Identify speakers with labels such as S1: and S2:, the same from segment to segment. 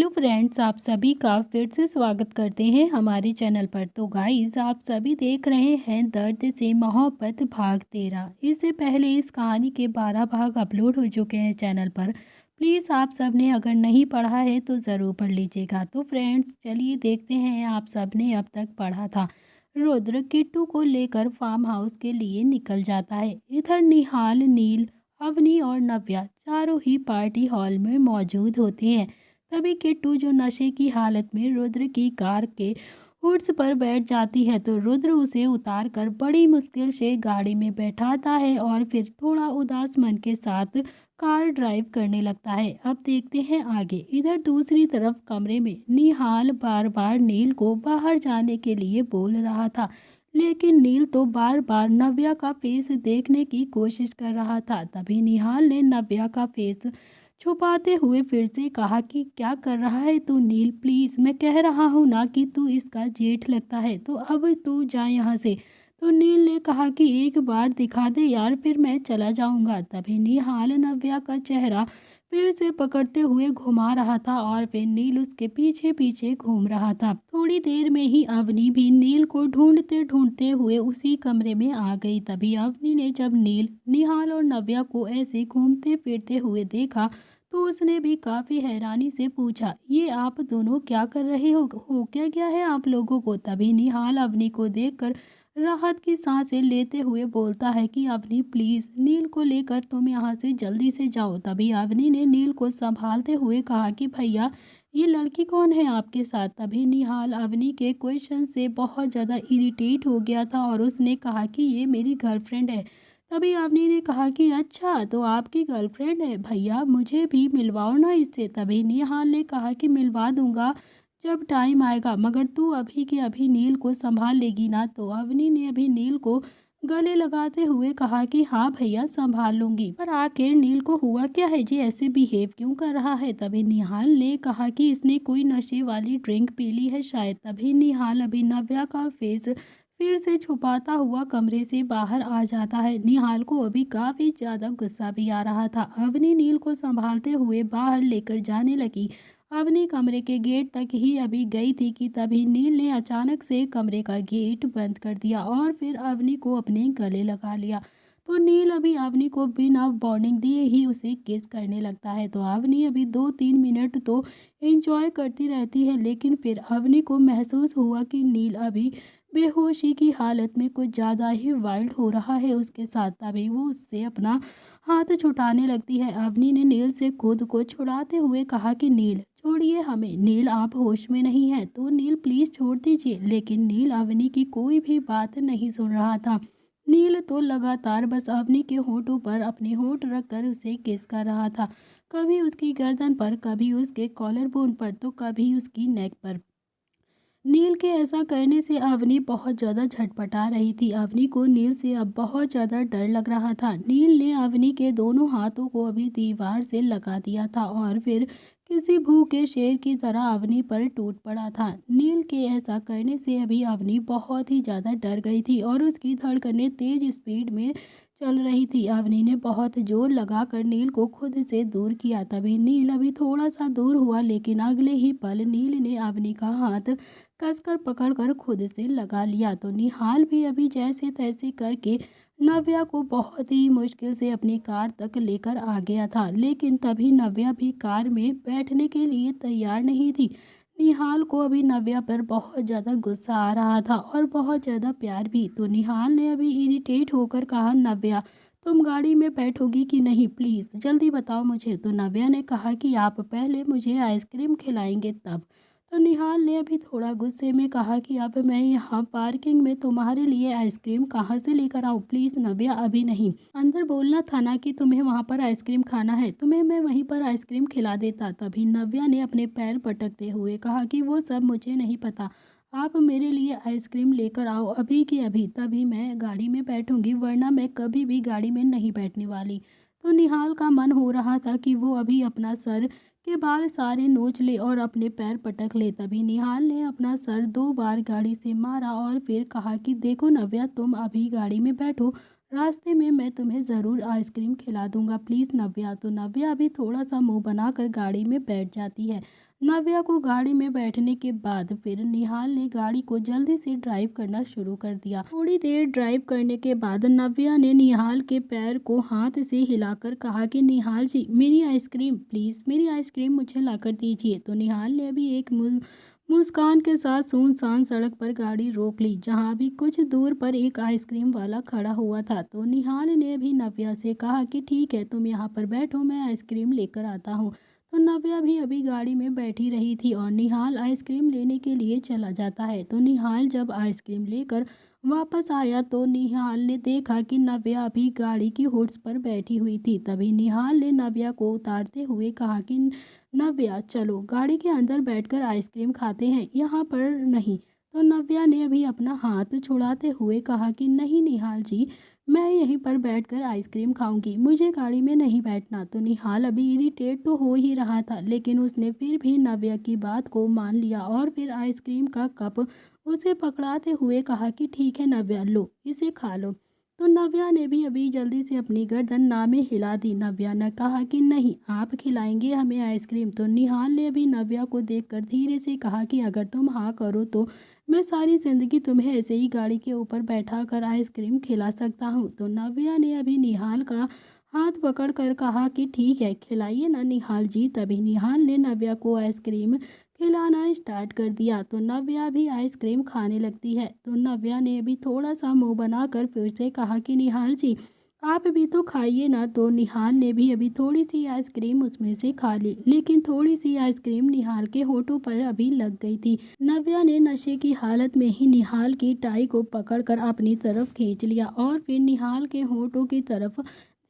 S1: Hello friends, आप सभी का फिर से स्वागत करते हैं हमारे चैनल पर। तो गाइस, आप सभी देख रहे हैं दर्द से मोहब्बत भाग 13। इससे पहले इस कहानी के 12 भाग अपलोड हो चुके हैं चैनल पर। प्लीज़ आप सब ने अगर नहीं पढ़ा है तो ज़रूर पढ़ लीजिएगा। तो फ्रेंड्स, चलिए देखते हैं आप सब ने अब तक पढ़ा था। रुद्र किट्टू को लेकर फार्म हाउस के लिए निकल जाता है। इधर निहाल, नील, अवनी और नव्या चारों ही पार्टी हॉल में मौजूद होते हैं। तभी किट्टू, जो नशे की हालत में रुद्र की कार के हुड्स पर बैठ जाती है, तो रुद्र उसे उतार कर बड़ी मुश्किल से गाड़ी में बैठाता है और फिर थोड़ा उदास मन के साथ कार ड्राइव करने लगता है। अब देखते हैं आगे। इधर दूसरी तरफ कमरे में निहाल बार बार नील को बाहर जाने के लिए बोल रहा था, लेकिन नील तो बार बार नव्या का फेस देखने की कोशिश कर रहा था। तभी निहाल ने नव्या का फेस छुपाते हुए फिर से कहा कि क्या कर रहा है तू नील, प्लीज़, मैं कह रहा हूँ ना कि तू इसका जेठ लगता है, तो अब तू जा यहाँ से। तो नील ने कहा कि एक बार दिखा दे यार, फिर मैं चला जाऊँगा। तभी निहाल नव्या का चेहरा फिर से पकड़ते हुए घुमा रहा था और फिर नील उसके पीछे पीछे घूम रहा था। थोड़ी देर में ही अवनी भी नील को ढूंढते ढूंढते हुए उसी कमरे में आ गई। तभी अवनी ने जब नील, निहाल और नव्या को ऐसे घूमते फिरते हुए देखा, तो उसने भी काफ़ी हैरानी से पूछा, ये आप दोनों क्या कर रहे हो क्या गया है आप लोगों को। तभी निहाल अवनी को देखकर राहत की सांसें लेते हुए बोलता है कि अवनी प्लीज़, नील को लेकर तुम यहाँ से जल्दी से जाओ। तभी अवनी ने नील को संभालते हुए कहा कि भैया, ये लड़की कौन है आपके साथ। तभी निहाल अवनी के क्वेश्चन से बहुत ज़्यादा इरिटेट हो गया था और उसने कहा कि ये मेरी गर्लफ्रेंड है। तभी अवनी ने कहा कि अच्छा, तो आपकी गर्लफ्रेंड है, भैया मुझे भी मिलवाओ ना इससे। तभी निहाल ने कहा कि मिलवा दूंगा जब टाइम आएगा, मगर तू अभी के अभी नील को संभाल लेगी ना। तो अवनी ने अभी नील को गले लगाते हुए कहा कि हाँ भैया, संभाल लूंगी, पर आखिर नील को हुआ क्या है जी, ऐसे बिहेव क्यों कर रहा है। तभी निहाल ने कहा कि इसने कोई नशे वाली ड्रिंक पी ली है शायद। तभी निहाल अभी नव्या का फेस फिर से छुपाता हुआ कमरे से बाहर आ जाता है। निहाल को अभी काफ़ी ज़्यादा गुस्सा भी आ रहा था। अवनी नील को संभालते हुए बाहर लेकर जाने लगी। अवनी कमरे के गेट तक ही अभी गई थी कि तभी नील ने अचानक से कमरे का गेट बंद कर दिया और फिर अवनी को अपने गले लगा लिया। तो नील अभी अवनी को बिना वार्निंग दिए ही उसे किस करने लगता है। तो अवनी अभी 2-3 मिनट तो एंजॉय करती रहती है, लेकिन फिर अवनी को महसूस हुआ कि नील अभी बेहोशी की हालत में कुछ ज़्यादा ही वाइल्ड हो रहा है उसके साथ। तभी वो उससे अपना हाथ छुटाने लगती है। अवनी ने नील से खुद को छुड़ाते हुए कहा कि नील छोड़िए हमें, नील आप होश में नहीं है, तो नील प्लीज़ छोड़ दीजिए। लेकिन नील अवनी की कोई भी बात नहीं सुन रहा था। नील तो लगातार बस अवनी के होठों पर अपने होठ रखकर उसे किस कर रहा था, कभी उसकी गर्दन पर, कभी उसके कॉलर बोन पर, तो कभी उसकी नेक पर। नील के ऐसा करने से अवनी बहुत ज़्यादा झटपटा रही थी। अवनी को नील से अब बहुत ज़्यादा डर लग रहा था। नील ने अवनी के दोनों हाथों को अभी दीवार से लगा दिया था और फिर किसी भूखे शेर की तरह अवनी पर टूट पड़ा था। नील के ऐसा करने से अभी अवनी बहुत ही ज़्यादा डर गई थी और उसकी धड़कनें तेज स्पीड में चल रही थी। अवनी ने बहुत जोर लगाकर नील को खुद से दूर किया। तभी नील अभी थोड़ा सा दूर हुआ, लेकिन अगले ही पल नील ने अवनी का हाथ कसकर पकड़कर खुद से लगा लिया। तो निहाल भी अभी जैसे तैसे करके नव्या को बहुत ही मुश्किल से अपनी कार तक लेकर आ गया था, लेकिन तभी नव्या भी कार में बैठने के लिए तैयार नहीं थी। निहाल को अभी नव्या पर बहुत ज़्यादा गुस्सा आ रहा था और बहुत ज़्यादा प्यार भी। तो निहाल ने अभी इरिटेट होकर कहा, नव्या तुम गाड़ी में बैठोगी कि नहीं, प्लीज़ जल्दी बताओ मुझे। तो नव्या ने कहा कि आप पहले मुझे आइसक्रीम खिलाएंगे तब। तो निहाल ने अभी थोड़ा गुस्से में कहा कि अब मैं यहाँ पार्किंग में तुम्हारे लिए आइसक्रीम कहाँ से लेकर आऊँ, प्लीज़ नव्या अभी नहीं। अंदर बोलना था ना कि तुम्हें वहाँ पर आइसक्रीम खाना है, तुम्हें मैं वहीं पर आइसक्रीम खिला देता। तभी नव्या ने अपने पैर पटकते हुए कहा कि वो सब मुझे नहीं पता, आप मेरे लिए आइसक्रीम लेकर आओ अभी की अभी, तभी मैं गाड़ी में बैठूंगी, वरना मैं कभी भी गाड़ी में नहीं बैठने वाली। तो निहाल का मन हो रहा था कि वो अभी अपना सर के बाल सारे नोच ले और अपने पैर पटक ले। तभी निहाल ने अपना सर 2 बार गाड़ी से मारा और फिर कहा कि देखो नव्या, तुम अभी गाड़ी में बैठो, रास्ते में मैं तुम्हें ज़रूर आइसक्रीम खिला दूंगा, प्लीज़ नव्या। तो नव्या अभी थोड़ा सा मुंह बनाकर गाड़ी में बैठ जाती है। नव्या को गाड़ी में बैठने के बाद फिर निहाल ने गाड़ी को जल्दी से ड्राइव करना शुरू कर दिया। थोड़ी देर ड्राइव करने के बाद नव्या ने निहाल के पैर को हाथ से हिलाकर कहा कि निहाल जी, मेरी आइसक्रीम प्लीज़, मेरी आइसक्रीम मुझे लाकर दीजिए। तो निहाल ने अभी एक मुस्कान के साथ सुनसान सड़क पर गाड़ी रोक ली, जहाँ अभी कुछ दूर पर एक आइसक्रीम वाला खड़ा हुआ था। तो निहाल ने भी नव्या से कहा कि ठीक है, तुम यहाँ पर बैठो, मैं आइसक्रीम लेकर आता हूँ। तो नव्या भी अभी गाड़ी में बैठी रही थी और निहाल आइसक्रीम लेने के लिए चला जाता है। तो निहाल जब आइसक्रीम लेकर वापस आया तो निहाल ने देखा कि नव्या अभी गाड़ी की हुड्स पर बैठी हुई थी। तभी निहाल ने नव्या को उतारते हुए कहा कि नव्या, चलो गाड़ी के अंदर बैठकर आइसक्रीम खाते हैं, यहाँ पर नहीं। तो नव्या ने अभी अपना हाथ छुड़ाते हुए कहा कि नहीं निहाल जी, मैं यहीं पर बैठकर आइसक्रीम खाऊंगी, मुझे गाड़ी में नहीं बैठना। तो निहाल अभी इरिटेट तो हो ही रहा था, लेकिन उसने फिर भी नव्या की बात को मान लिया और फिर आइसक्रीम का कप उसे पकड़ाते हुए कहा कि ठीक है नव्या, लो इसे खा लो। तो नव्या ने भी अभी जल्दी से अपनी गर्दन ना में हिला दी। नव्या ने कहा कि नहीं, आप खिलाएंगे हमें आइसक्रीम। तो निहाल ने भी नव्या को देखकर धीरे से कहा कि अगर तुम हाँ करो तो मैं सारी ज़िंदगी तुम्हें ऐसे ही गाड़ी के ऊपर बैठा कर आइसक्रीम खिला सकता हूँ। तो नव्या ने अभी निहाल का हाथ पकड़ कर कहा कि ठीक है, खिलाइए ना निहाल जी। तभी निहाल ने नव्या को आइसक्रीम खिलाना स्टार्ट कर दिया। तो नव्या भी आइसक्रीम खाने लगती है। तो नव्या ने अभी थोड़ा सा मुंह बनाकर फिर से कहा कि निहाल जी, आप भी तो खाइए ना। तो निहाल ने भी अभी थोड़ी सी आइसक्रीम उसमें से खा ली, लेकिन थोड़ी सी आइसक्रीम निहाल के होठों पर अभी लग गई थी। नव्या ने नशे की हालत में ही निहाल की टाई को पकड़कर अपनी तरफ खींच लिया और फिर निहाल के होठों की तरफ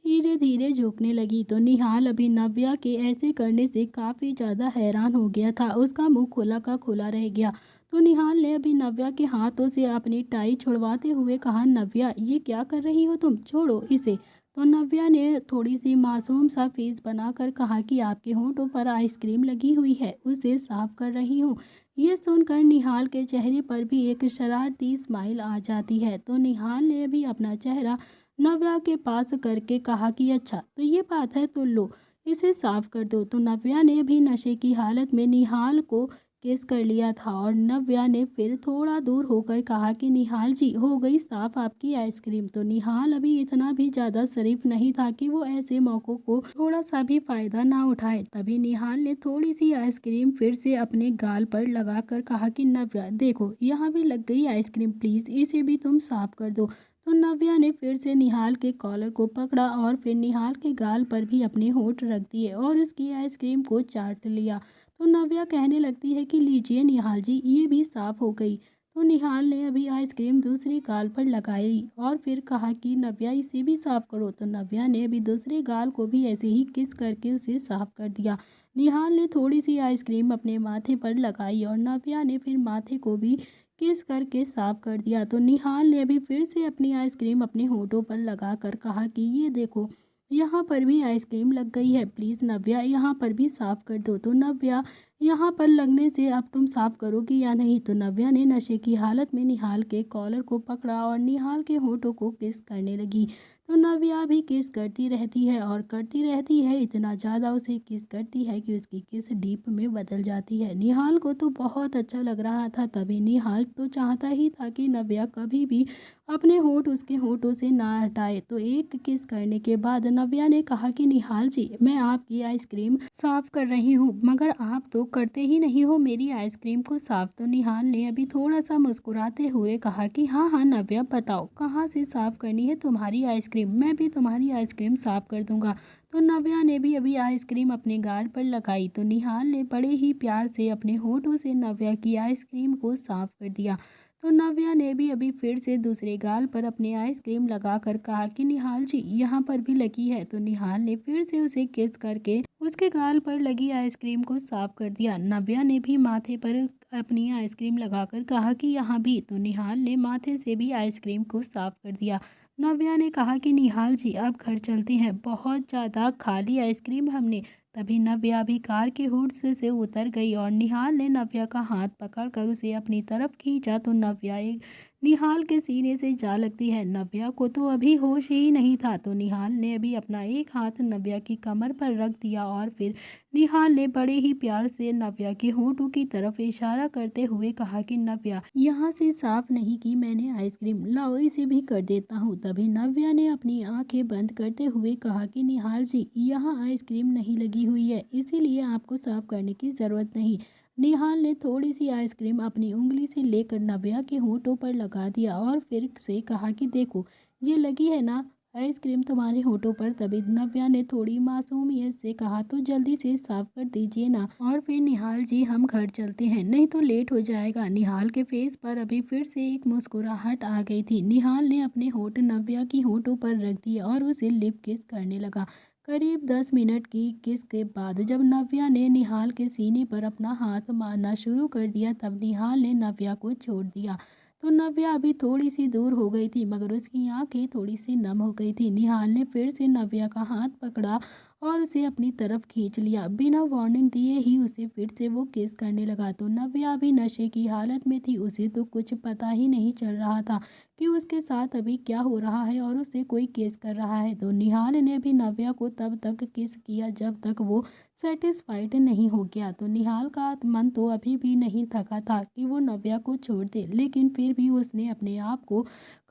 S1: धीरे धीरे झुकने लगी। तो निहाल अभी नव्या के ऐसे करने से काफ़ी ज़्यादा हैरान हो गया था, उसका मुंह खुला का खुला रह गया। तो निहाल ने अभी नव्या के हाथों से अपनी टाई छुड़वाते हुए कहा, नव्या ये क्या कर रही हो तुम, छोड़ो इसे। तो नव्या ने थोड़ी सी मासूम सा फेस बनाकर कहा कि आपके होंठों पर आइसक्रीम लगी हुई है, उसे साफ कर रही हूँ। ये सुनकर निहाल के चेहरे पर भी एक शरारती स्माइल आ जाती है। तो निहाल ने भी अपना चेहरा नव्या के पास करके कहा कि अच्छा तो ये बात है, तो लो इसे साफ कर दो। तो नव्या ने भी नशे की हालत में निहाल को किस कर लिया था और नव्या ने फिर थोड़ा दूर होकर कहा कि निहाल जी, हो गई साफ आपकी आइसक्रीम। तो निहाल अभी इतना भी ज़्यादा शरीफ नहीं था कि वो ऐसे मौक़ों को थोड़ा सा भी फ़ायदा ना उठाए। तभी निहाल ने थोड़ी सी आइसक्रीम फिर से अपने गाल पर लगाकर कहा कि नव्या देखो, यहाँ भी लग गई आइसक्रीम, प्लीज़ इसे भी तुम साफ कर दो। तो नव्या ने फिर से निहाल के कॉलर को पकड़ा और फिर निहाल के गाल पर भी अपने होंठ रख दिए और उसकी आइसक्रीम को चाट लिया। तो नव्या कहने लगती है कि लीजिए निहाल जी, ये भी साफ हो गई। तो निहाल ने अभी आइसक्रीम दूसरे गाल पर लगाई और फिर कहा कि नव्या इसे भी साफ करो। तो नव्या ने अभी दूसरे गाल को भी ऐसे ही किस करके उसे साफ कर दिया। निहाल ने थोड़ी सी आइसक्रीम अपने माथे पर लगाई और नव्या ने फिर माथे को भी किस करके साफ कर दिया। तो निहाल ने अभी फिर से अपनी आइसक्रीम अपने होठों पर लगाकर कहा कि ये देखो, यहाँ पर भी आइसक्रीम लग गई है, प्लीज़ नव्या यहाँ पर भी साफ कर दो। तो नव्या, यहाँ पर लगने से अब तुम साफ करोगी या नहीं। तो नव्या ने नशे की हालत में निहाल के कॉलर को पकड़ा और निहाल के होठों को किस करने लगी। तो नव्या भी किस करती रहती है और करती रहती है, इतना ज़्यादा उसे किस करती है कि उसकी किस डीप में बदल जाती है। निहाल को तो बहुत अच्छा लग रहा था। तभी निहाल तो चाहता ही था कि नव्या कभी भी अपने होंठ उसके होंठों से ना हटाए। तो एक किस करने के बाद नव्या ने कहा कि निहाल जी, मैं आपकी आइसक्रीम साफ कर रही हूँ, मगर आप तो करते ही नहीं हो मेरी आइसक्रीम को साफ। तो निहाल ने अभी थोड़ा सा मुस्कुराते हुए कहा कि हाँ हाँ नव्या, बताओ कहाँ से साफ करनी है तुम्हारी आइसक्रीम, मैं भी तुम्हारी आइसक्रीम साफ कर दूंगा। तो नव्या ने भी अभी आइसक्रीम अपने गाल पर लगाई। तो निहाल ने बड़े ही प्यार से अपने होठों से नव्या की आइसक्रीम को साफ कर दिया। तो नव्या ने भी अभी फिर से दूसरे गाल पर अपने आइसक्रीम लगाकर कहा कि निहाल जी, यहाँ पर भी लगी है। तो निहाल ने फिर से उसे किस करके उसके गाल पर लगी आइसक्रीम को साफ कर दिया। नव्या ने भी माथे पर अपनी आइसक्रीम लगाकर कहा कि यहाँ भी। तो निहाल ने माथे से भी आइसक्रीम को साफ कर दिया। नव्या ने कहा कि निहाल जी, अब घर चलते हैं, बहुत ज़्यादा खा ली आइसक्रीम हमने, तभी नव्या भी कार के हुड से उतर गई और निहाल ने नव्या का हाथ पकड़कर उसे अपनी तरफ खींचा तो नव्या एक निहाल के सीने से जा लगती है। नव्या को तो अभी होश ही नहीं था तो निहाल ने अभी अपना एक हाथ नव्या की कमर पर रख दिया और फिर निहाल ने बड़े ही प्यार से नव्या के होठों की तरफ इशारा करते हुए कहा कि नव्या, यहाँ से साफ नहीं की मैंने आइसक्रीम, लाओ इसे भी कर देता हूँ। तभी नव्या ने अपनी आंखें बंद करते हुए कहा कि निहाल जी, यहाँ आइसक्रीम नहीं लगी हुई है, इसीलिए आपको साफ करने की ज़रूरत नहीं। निहाल ने थोड़ी सी आइसक्रीम अपनी उंगली से लेकर नव्या के होठों पर लगा दिया और फिर से कहा कि देखो, ये लगी है ना आइसक्रीम तुम्हारे होठों पर। तभी नव्या ने थोड़ी मासूमियत से कहा तो जल्दी से साफ कर दीजिए ना, और फिर निहाल जी हम घर चलते हैं, नहीं तो लेट हो जाएगा। निहाल के फेस पर अभी फिर से एक मुस्कुराहट आ गई थी। निहाल ने अपने होठ नव्या की होठों पर रख दिए और उसे लिप किस करने लगा। करीब 10 मिनट की किस के बाद जब नव्या ने निहाल के सीने पर अपना हाथ मारना शुरू कर दिया तब निहाल ने नव्या को छोड़ दिया। तो नव्या अभी थोड़ी सी दूर हो गई थी मगर उसकी आंखें थोड़ी सी नम हो गई थी। निहाल ने फिर से नव्या का हाथ पकड़ा और उसे अपनी तरफ खींच लिया। बिना वार्निंग दिए ही उसे फिर से वो किस करने लगा। तो नव्या अभी नशे की हालत में थी, उसे तो कुछ पता ही नहीं चल रहा था कि उसके साथ अभी क्या हो रहा है और उसे कोई किस कर रहा है। तो निहाल ने भी नव्या को तब तक किस किया जब तक वो सेटिस्फाइड नहीं हो गया। तो निहाल का मन तो अभी भी नहीं थका था कि वो नव्या को छोड़ दे, लेकिन फिर भी उसने अपने आप को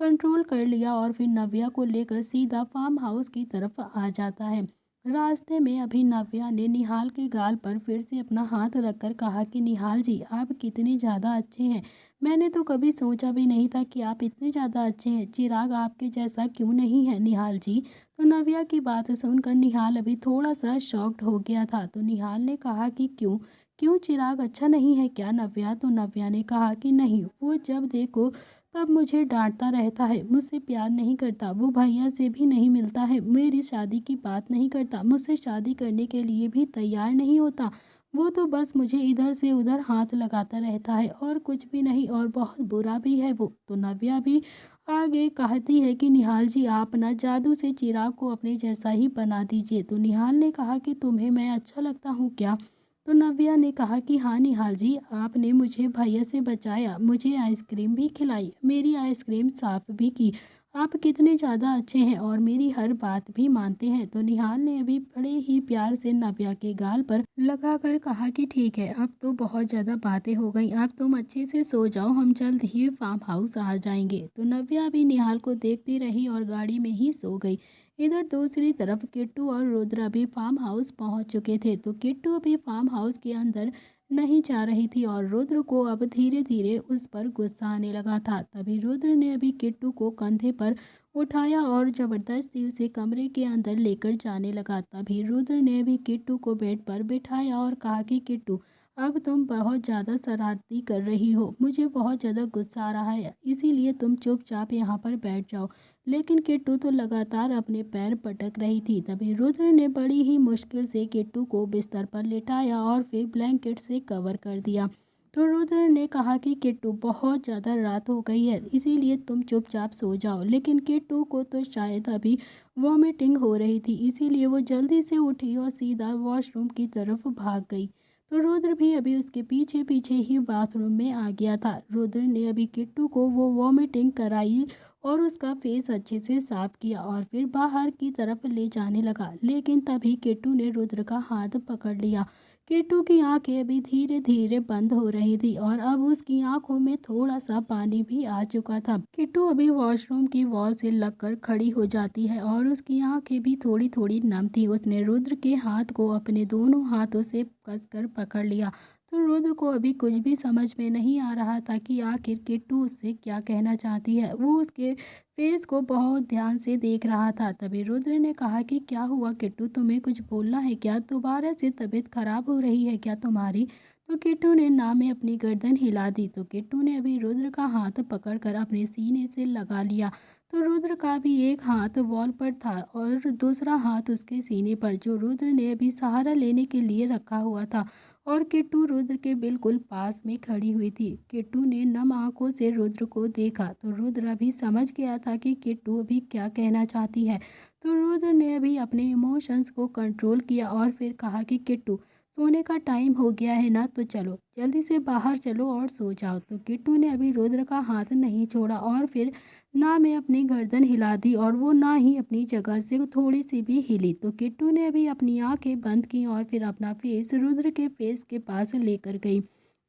S1: कंट्रोल कर लिया और फिर नव्या को लेकर सीधा फार्म हाउस की तरफ आ जाता है। रास्ते में अभी नव्या ने निहाल के गाल पर फिर से अपना हाथ रखकर कहा कि निहाल जी, आप कितने ज़्यादा अच्छे हैं, मैंने तो कभी सोचा भी नहीं था कि आप इतने ज़्यादा अच्छे हैं। चिराग आपके जैसा क्यों नहीं है निहाल जी। तो नव्या की बात सुनकर निहाल अभी थोड़ा सा शॉक्ड हो गया था। तो निहाल ने कहा कि क्यों क्यों चिराग अच्छा नहीं है क्या नव्या। तो नव्या ने कहा कि नहीं, वो जब देखो तब मुझे डांटता रहता है, मुझसे प्यार नहीं करता, वो भैया से भी नहीं मिलता है, मेरी शादी की बात नहीं करता, मुझसे शादी करने के लिए भी तैयार नहीं होता, वो तो बस मुझे इधर से उधर हाथ लगाता रहता है और कुछ भी नहीं, और बहुत बुरा भी है वो। तो नव्या भी आगे कहती है कि निहाल जी, आप ना जादू से चिराग को अपने जैसा ही बना दीजिए। तो निहाल ने कहा कि तुम्हें मैं अच्छा लगता हूँ क्या। तो नव्या ने कहा कि हाँ निहाल जी, आपने मुझे भैया से बचाया, मुझे आइसक्रीम भी खिलाई, मेरी आइसक्रीम साफ भी की, आप कितने ज़्यादा अच्छे हैं और मेरी हर बात भी मानते हैं। तो निहाल ने अभी बड़े ही प्यार से नव्या के गाल पर लगाकर कहा कि ठीक है, अब तो बहुत ज़्यादा बातें हो गई, अब तुम अच्छे से सो जाओ, हम जल्द ही फार्म हाउस आ जाएंगे। तो नव्या भी निहाल को देखती रही और गाड़ी में ही सो गई। इधर दूसरी तरफ किट्टू और रुद्र भी फार्म हाउस पहुंच चुके थे। तो किट्टू अभी फार्म हाउस के अंदर नहीं जा रही थी और रुद्र को अब धीरे धीरे उस पर गुस्सा आने लगा था। तभी रुद्र ने अभी किट्टू को कंधे पर उठाया और जबरदस्ती उसे कमरे के अंदर लेकर जाने लगा। तभी रुद्र ने अभी किट्टू को बेड पर बिठाया और कहा कि किट्टू, अब तुम बहुत ज़्यादा शरारती कर रही हो, मुझे बहुत ज़्यादा गुस्सा आ रहा है, इसीलिए तुम चुपचाप यहाँ पर बैठ जाओ। लेकिन किट्टू तो लगातार अपने पैर पटक रही थी। तभी रुद्र ने बड़ी ही मुश्किल से किट्टू को बिस्तर पर लेटाया और फिर ब्लैंकेट से कवर कर दिया। तो रुद्र ने कहा कि किट्टू, बहुत ज़्यादा रात हो गई है, इसीलिए तुम चुपचाप सो जाओ। लेकिन किट्टू को तो शायद अभी वॉमिटिंग हो रही थी, इसीलिए वो जल्दी से उठी और सीधा वॉशरूम की तरफ भाग गई। तो रुद्र भी अभी उसके पीछे पीछे ही बाथरूम में आ गया था। रुद्र ने अभी किट्टू को वो वॉमिटिंग कराई और उसका फेस अच्छे से साफ किया और फिर बाहर की तरफ ले जाने लगा। लेकिन तभी किट्टू ने रुद्र का हाथ पकड़ लिया। किट्टू की आंखें अभी धीरे धीरे बंद हो रही थी और अब उसकी आंखों में थोड़ा सा पानी भी आ चुका था। किट्टू अभी वॉशरूम की वॉल से लगकर खड़ी हो जाती है और उसकी आंखें भी थोड़ी थोड़ी नम थी। उसने रुद्र के हाथ को अपने दोनों हाथों से कसकर पकड़ लिया। तो रुद्र को अभी कुछ भी समझ में नहीं आ रहा था कि आखिर किट्टू उससे क्या कहना चाहती है। वो उसके फेस को बहुत ध्यान से देख रहा था। तभी रुद्र ने कहा कि क्या हुआ किट्टू, तुम्हें कुछ बोलना है क्या, दोबारा से तबीयत खराब हो रही है क्या तुम्हारी। तो किट्टू ने ना में अपनी गर्दन हिला दी। तो किट्टू ने अभी रुद्र का हाथ पकड़कर अपने सीने से लगा लिया। तो रुद्र का भी एक हाथ वॉल पर था और दूसरा हाथ उसके सीने पर, जो रुद्र ने अभी सहारा लेने के लिए रखा हुआ था। और किट्टू रुद्र के बिल्कुल पास में खड़ी हुई थी। किट्टू ने नम आंखों से रुद्र को देखा तो रुद्र अभी समझ गया था कि किट्टू अभी क्या कहना चाहती है। तो रुद्र ने अभी अपने इमोशंस को कंट्रोल किया और फिर कहा कि किट्टू, सोने का टाइम हो गया है ना, तो चलो जल्दी से बाहर चलो और सो जाओ। तो किट्टू ने अभी रुद्र का हाथ नहीं छोड़ा और फिर ना में अपनी गर्दन हिला दी और वो ना ही अपनी जगह से थोड़ी सी भी हिली। तो किट्टू ने अभी अपनी आंखें बंद की और फिर अपना फेस रुद्र के फेस के पास लेकर गई,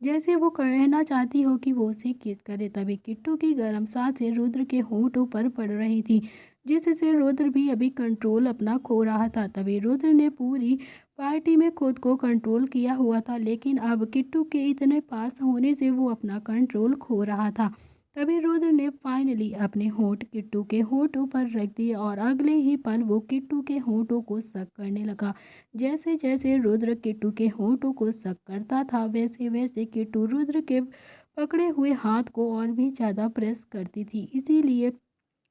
S1: जैसे वो कहना चाहती हो कि वो उसे किस करे। तभी किट्टू की गर्म सांसें रुद्र के होंठों पर पड़ रही थी, जिससे रुद्र भी अभी कंट्रोल अपना खो रहा था। तभी रुद्र ने पूरी पार्टी में खुद को कंट्रोल किया हुआ था, लेकिन अब किट्टू के इतने पास होने से वो अपना कंट्रोल खो रहा था। तभी रुद्र ने फाइनली अपने होंठ किट्टू के होंठों पर रख दिए और अगले ही पल वो किट्टू के होंठों को सक करने लगा। जैसे जैसे रुद्र किट्टू के होंठों को सक करता था, वैसे वैसे किट्टू रुद्र के पकड़े हुए हाथ को और भी ज़्यादा प्रेस करती थी। इसीलिए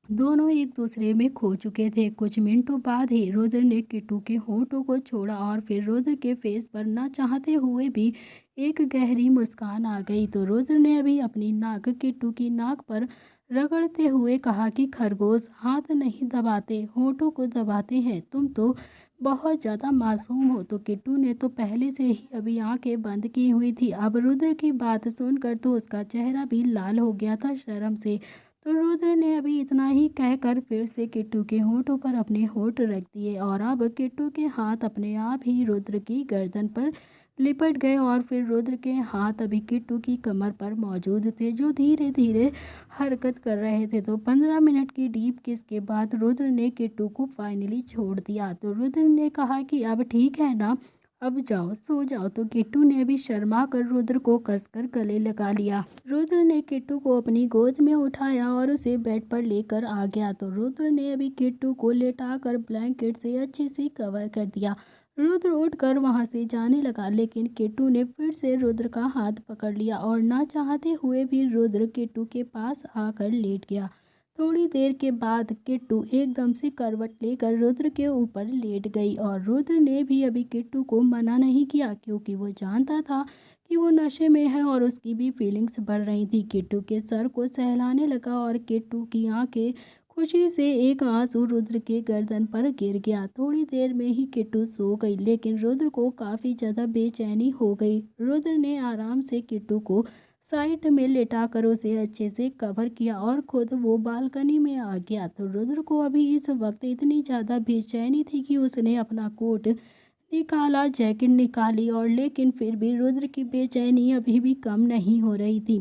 S1: दोनों एक दूसरे में खो चुके थे। कुछ मिनटों बाद ही रुद्र ने किट्टू के होंठों को छोड़ा और फिर रुद्र के फेस पर ना चाहते हुए भी एक गहरी मुस्कान आ गई। तो रुद्र ने अभी अपनी नाक किट्टू की नाक पर रगड़ते हुए कहा कि खरगोश हाथ नहीं दबाते, होंठों को दबाते हैं, तुम तो बहुत ज़्यादा मासूम हो। तो किट्टू ने तो पहले से ही अभी आंखें बंद की हुई थी। अब रुद्र की बात सुनकर तो उसका चेहरा भी लाल हो गया था शर्म से। तो रुद्र ने अभी इतना ही कहकर फिर से किट्टू के होंठों पर अपने होंठ रख दिए और अब किट्टू के हाथ अपने आप ही रुद्र की गर्दन पर लिपट गए और फिर रुद्र के हाथ अभी किट्टू की कमर पर मौजूद थे, जो धीरे धीरे हरकत कर रहे थे। तो 15 मिनट की डीप किस के बाद रुद्र ने किट्टू को फाइनली छोड़ दिया। तो रुद्र ने कहा कि अब ठीक है ना, अब जाओ सो जाओ। तो किट्टू ने भी शर्मा कर रुद्र को कसकर गले लगा लिया। रुद्र ने किट्टू को अपनी गोद में उठाया और उसे बेड पर लेकर आ गया। तो रुद्र ने अभी किट्टू को लेटाकर ब्लैंकेट से अच्छे से कवर कर दिया। रुद्र उठकर वहां से जाने लगा, लेकिन किट्टू ने फिर से रुद्र का हाथ पकड़ लिया और ना चाहते हुए भी रुद्र किट्टू के पास आकर लेट गया। थोड़ी देर के बाद किट्टू एकदम से करवट लेकर रुद्र के ऊपर लेट गई और रुद्र ने भी अभी किट्टू को मना नहीं किया, क्योंकि वो जानता था कि वो नशे में है और उसकी भी फीलिंग्स बढ़ रही थी। किट्टू के सर को सहलाने लगा और किट्टू की आंखें खुशी से एक आंसू रुद्र के गर्दन पर गिर गया। थोड़ी देर में ही किट्टू सो गई, लेकिन रुद्र को काफ़ी ज़्यादा बेचैनी हो गई। रुद्र ने आराम से किट्टू को साइड में लेटाकर उसे अच्छे से कवर किया और खुद वो बालकनी में आ गया। तो रुद्र को अभी इस वक्त इतनी ज़्यादा बेचैनी थी कि उसने अपना कोट निकाला, जैकेट निकाली, और लेकिन फिर भी रुद्र की बेचैनी अभी भी कम नहीं हो रही थी।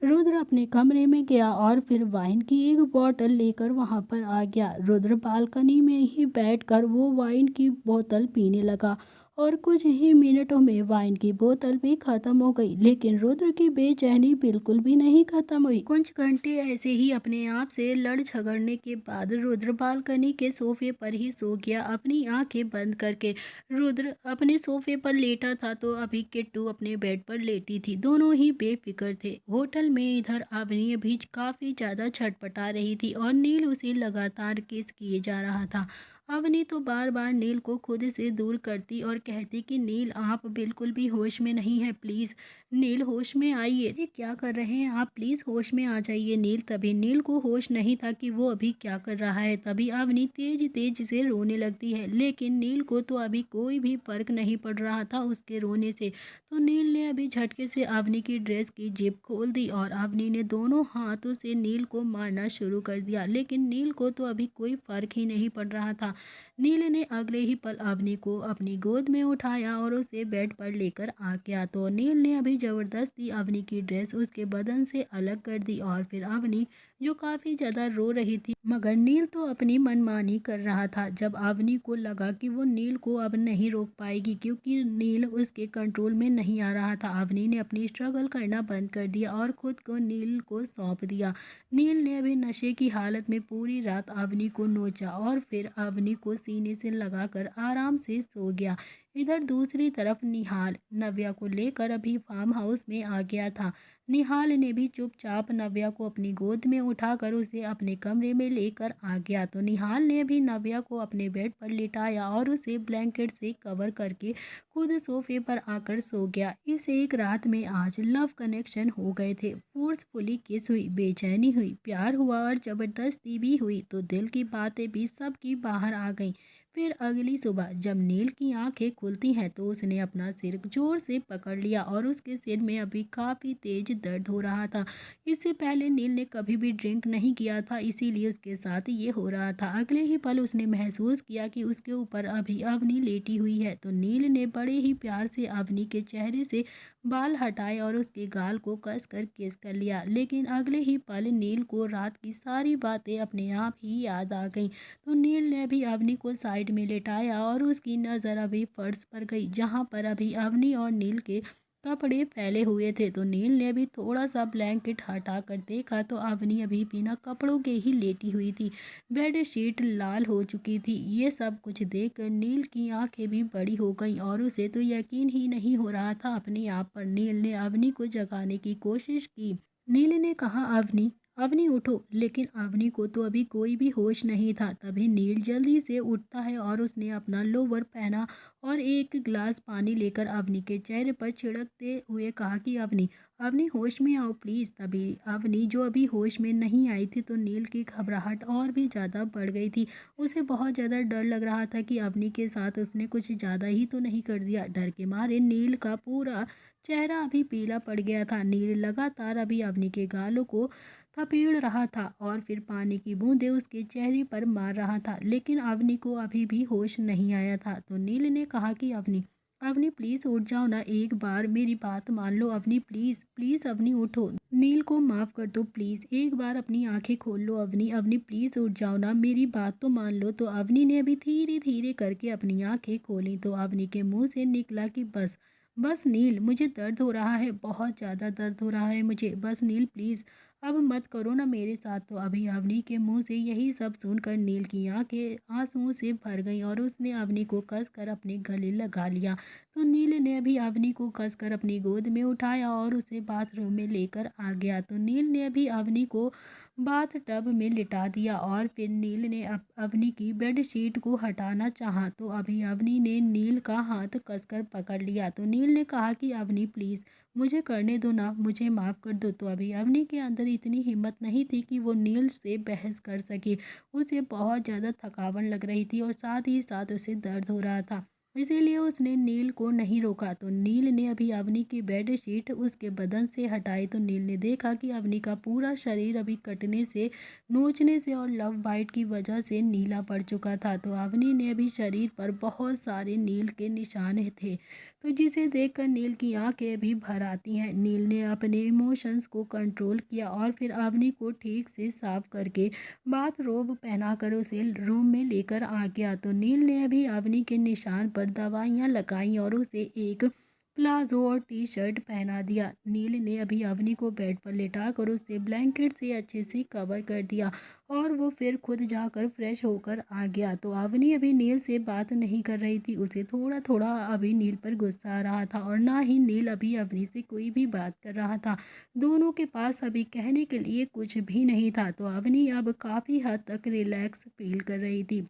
S1: रुद्र अपने कमरे में गया और फिर वाइन की एक बोतल लेकर वहां पर आ गया। रुद्र बालकनी में ही बैठकर वो वाइन की बोतल पीने लगा और कुछ ही मिनटों में वाइन की बोतल भी खत्म हो गई, लेकिन रुद्र की बेचैनी बिल्कुल भी नहीं खत्म हुई। कुछ घंटे ऐसे ही अपने आप से लड़ झगड़ने के बाद रुद्र बालकनी के सोफे पर ही सो गया, अपनी आंखें बंद करके। रुद्र अपने सोफे पर लेटा था तो अभी किट्टू अपने बेड पर लेटी थी। दोनों ही बेफिक्र थे। होटल में इधर अवनी भी काफ़ी ज़्यादा छटपटा रही थी और नील उसे लगातार किस किए जा रहा था। अवनी तो बार बार नील को खुद से दूर करती और कहती कि नील आप बिल्कुल भी होश में नहीं है, प्लीज़ नील होश में आइए। ये क्या कर रहे हैं आप, प्लीज़ होश में आ जाइए नील। तभी नील को होश नहीं था कि वो अभी क्या कर रहा है। तभी अवनी तेज तेज से रोने लगती है, लेकिन नील को तो अभी कोई भी फर्क नहीं पड़ रहा था उसके रोने से। तो नील ने अभी झटके से अवनी की ड्रेस की जिप खोल दी और अवनी ने दोनों हाथों से नील को मारना शुरू कर दिया, लेकिन नील को तो अभी कोई फर्क ही नहीं पड़ रहा था। नील ने अगले ही पल अवनी को अपनी गोद में उठाया और उसे बेड पर लेकर आ गया। तो नील ने अभी जबरदस्ती अवनी की ड्रेस उसके बदन से अलग कर दी और फिर अवनी जो काफ़ी ज़्यादा रो रही थी, मगर नील तो अपनी मनमानी कर रहा था। जब अवनी को लगा कि वो नील को अब नहीं रोक पाएगी क्योंकि नील उसके कंट्रोल में नहीं आ रहा था, अवनी ने अपनी स्ट्रगल करना बंद कर दिया और खुद को नील को सौंप दिया। नील ने अभी नशे की हालत में पूरी रात अवनी को नोचा और फिर अवनी को सीने से लगाकर आराम से सो गया। इधर दूसरी तरफ निहाल नव्या को लेकर अभी फार्म हाउस में आ गया था। निहाल ने भी चुपचाप नव्या को अपनी गोद में उठाकर उसे अपने कमरे में लेकर आ गया। तो निहाल ने भी नव्या को अपने बेड पर लिटाया और उसे ब्लैंकेट से कवर करके खुद सोफे पर आकर सो गया। इस एक रात में आज लव कनेक्शन हो गए थे, फोर्सफुली किस हुई, बेचैनी हुई, प्यार हुआ और जबरदस्ती भी हुई। तो दिल की बातें भी सबकी बाहर आ गईं। फिर अगली सुबह जब नील की आंखें खुलती हैं तो उसने अपना सिर जोर से पकड़ लिया और उसके सिर में अभी काफ़ी तेज दर्द हो रहा था। इससे पहले नील ने कभी भी ड्रिंक नहीं किया था, इसीलिए उसके साथ ये हो रहा था। अगले ही पल उसने महसूस किया कि उसके ऊपर अभी अवनी लेटी हुई है। तो नील ने बड़े ही प्यार से अवनी के चेहरे से बाल हटाए और उसके गाल को कसकर किस कर लिया। लेकिन अगले ही पल नील को रात की सारी बातें अपने आप ही याद आ गईं। तो नील ने भी अवनी को साइड में लेटाया और उसकी नज़र अभी फर्श पर गई जहां पर अभी अवनी और नील के कपड़े फैले हुए थे। तो नील ने भी थोड़ा सा ब्लैंकेट हटा कर देखा तो अवनी अभी बिना कपड़ों के ही लेटी हुई थी। बेड शीट लाल हो चुकी थी। ये सब कुछ देखकर नील की आंखें भी बड़ी हो गईं और उसे तो यकीन ही नहीं हो रहा था अपने आप पर। नील ने अवनी को जगाने की कोशिश की। नील ने कहा, अवनी अवनी उठो, लेकिन अवनी को तो अभी कोई भी होश नहीं था। तभी नील जल्दी से उठता है और उसने अपना लोवर पहना और एक गिलास पानी लेकर अवनी के चेहरे पर छिड़कते हुए कहा कि अवनी अवनी होश में आओ प्लीज़। तभी अवनी जो अभी होश में नहीं आई थी तो नील की घबराहट और भी ज़्यादा बढ़ गई थी। उसे बहुत ज़्यादा डर लग रहा था कि अवनी के साथ उसने कुछ ज़्यादा ही तो नहीं कर दिया। डर के मारे नील का पूरा चेहरा अभी पीला पड़ गया था। नील लगातार अभी अवनी के गालों को थपेड़ रहा था और फिर पानी की बूंदें उसके चेहरे पर मार रहा था, लेकिन अवनी को अभी भी होश नहीं आया था। तो नील ने कहा कि अवनी अवनी प्लीज़ उठ जाओ ना, एक बार मेरी बात मान लो अवनी, प्लीज़ प्लीज़ अवनी उठो, नील को माफ़ कर दो प्लीज़, एक बार अपनी आंखें खोल लो अवनी, अवनी प्लीज़ उठ जाओ ना, मेरी बात तो मान लो। तो अवनी ने अभी धीरे धीरे करके अपनी आंखें खोली। तो अवनी के मुंह से निकला कि बस बस नील, मुझे दर्द हो रहा है, बहुत ज़्यादा दर्द हो रहा है मुझे, बस नील प्लीज़ अब मत करो ना मेरे साथ। तो अभी अवनी के मुंह से यही सब सुनकर नील की आंखें आंसुओं से भर गईं और उसने अवनी को कसकर अपने गले लगा लिया। तो नील ने अभी अवनी को कसकर अपनी गोद में उठाया और उसे बाथरूम में लेकर आ गया। तो नील ने अभी अवनी को बाथ टब में लिटा दिया और फिर नील ने अवनी की बेड शीट को हटाना चाहा तो अभी अवनी ने नील का हाथ कसकर पकड़ लिया। तो नील ने कहा कि अवनी प्लीज़ मुझे करने दो ना, मुझे माफ़ कर दो। तो अभी अवनी के अंदर इतनी हिम्मत नहीं थी कि वो नील से बहस कर सके। उसे बहुत ज़्यादा थकावट लग रही थी और साथ ही साथ उसे दर्द हो रहा था, इसीलिए उसने नील को नहीं रोका। तो नील ने अभी अवनी की बेड शीट उसके बदन से हटाई तो नील ने देखा कि अवनी का पूरा शरीर अभी कटने से, नोचने से और लव बाइट की वजह से नीला पड़ चुका था। तो अवनी ने अभी शरीर पर बहुत सारे नील के निशान थे, तो जिसे देखकर नील की आंखें भी भर आती हैं। नील ने अपने इमोशंस को कंट्रोल किया और फिर अवनी को ठीक से साफ करके बाथरोब पहनाकर उसे रूम में लेकर आ गया। तो नील ने अभी अवनी के निशान पर दवाइयाँ लगाई और उसे एक प्लाजो और टी शर्ट पहना दिया। नील ने अभी अवनी को बेड पर लेटाकर उसे ब्लैंकेट से अच्छे से कवर कर दिया और वो फिर खुद जाकर फ्रेश होकर आ गया। तो अवनी अभी नील से बात नहीं कर रही थी, उसे थोड़ा थोड़ा अभी नील पर गुस्सा आ रहा था और ना ही नील अभी अवनी से कोई भी बात कर रहा था। दोनों के पास अभी कहने के लिए कुछ भी नहीं था। तो अवनी अब काफ़ी हद तक रिलैक्स फील कर रही थी।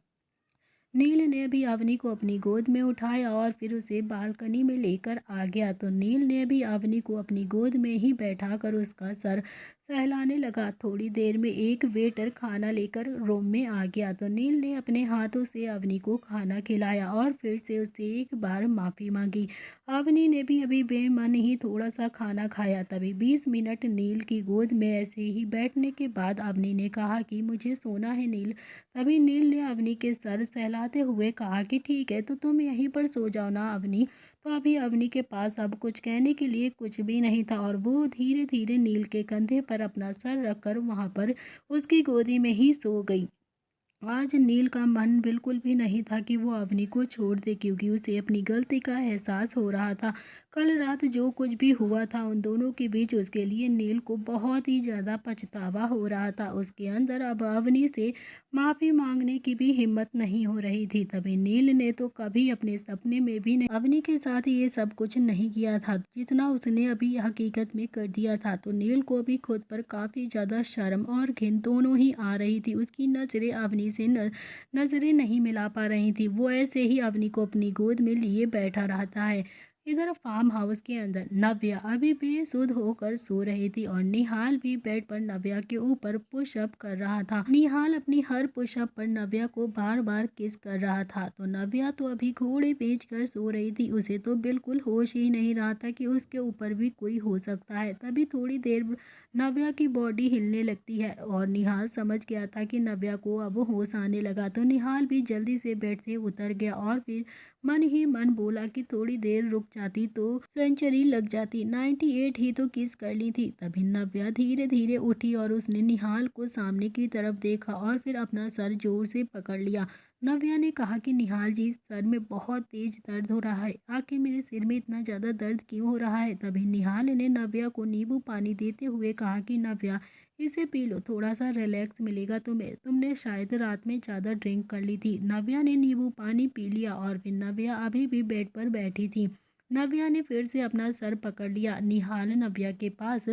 S1: नील ने भी अवनी को अपनी गोद में उठाया और फिर उसे बालकनी में लेकर आ गया। तो नील ने भी अवनी को अपनी गोद में ही बैठाकर उसका सर सहलाने लगा। थोड़ी देर में एक वेटर खाना लेकर रूम में आ गया। तो नील ने अपने हाथों से अवनी को खाना खिलाया और फिर से उससे एक बार माफ़ी मांगी। अवनी ने भी अभी बेमन ही थोड़ा सा खाना खाया। तभी 20 मिनट नील की गोद में ऐसे ही बैठने के बाद अवनी ने कहा कि मुझे सोना है नील। तभी नील ने अवनी के सर सहलाते हुए कहा कि ठीक है, तो तुम यहीं पर सो जाओ ना अवनी। तो अभी अवनी के पास अब कुछ कहने के लिए कुछ भी नहीं था और वो धीरे धीरे नील के कंधे पर अपना सर रखकर वहाँ पर उसकी गोदी में ही सो गई। आज नील का मन बिल्कुल भी नहीं था कि वो अवनी को छोड़ दे, क्योंकि उसे अपनी गलती का एहसास हो रहा था। कल रात जो कुछ भी हुआ था उन दोनों के बीच, उसके लिए नील को बहुत ही ज़्यादा पछतावा हो रहा था। उसके अंदर अब अवनी से माफ़ी मांगने की भी हिम्मत नहीं हो रही थी। तभी नील ने तो कभी अपने सपने में भी नहीं अवनी के साथ ये सब कुछ नहीं किया था जितना उसने अभी हकीकत में कर दिया था। तो नील को भी खुद पर काफ़ी ज़्यादा शर्म और घिन दोनों ही आ रही थी। उसकी नज़रें अवनी से नज़रें नहीं मिला पा रही थी। वो ऐसे ही अवनी को अपनी गोद में लिए बैठा रहता है। इधर फार्म हाउस के अंदर नव्या अभी बेसुध होकर सो रही थी और निहाल भी बेड पर नव्या के ऊपर पुशअप कर रहा था। निहाल अपनी हर पुशअप पर नव्या को बार बार किस कर रहा था। तो नव्या तो अभी घोड़े बेच कर सो रही थी। उसे तो बिल्कुल होश ही नहीं रहा था कि उसके ऊपर भी कोई हो सकता है। तभी थोड़ी देर नव्या की बॉडी हिलने लगती है और निहाल समझ गया था कि नव्या को अब होश आने लगा। तो निहाल भी जल्दी से बेड से उतर गया और फिर मन ही मन बोला कि थोड़ी देर रुक जाती तो सेंचुरी लग जाती, 98 ही तो किस कर ली थी। तभी नव्या धीरे धीरे उठी और उसने निहाल को सामने की तरफ देखा और फिर अपना सर जोर से पकड़ लिया। नव्या ने कहा कि निहाल जी, सर में बहुत तेज दर्द हो रहा है, आखिर मेरे सिर में इतना ज़्यादा दर्द क्यों हो रहा है। तभी निहाल ने नव्या को नींबू पानी देते हुए कहा कि नव्या, इसे पी लो, थोड़ा सा रिलैक्स मिलेगा तुम्हें, तुमने शायद रात में ज़्यादा ड्रिंक कर ली थी। नव्या ने नींबू पानी पी लिया और फिर नव्या अभी भी बेड पर बैठी थी। नव्या ने फिर से अपना सर पकड़ लिया। निहाल नव्या के पास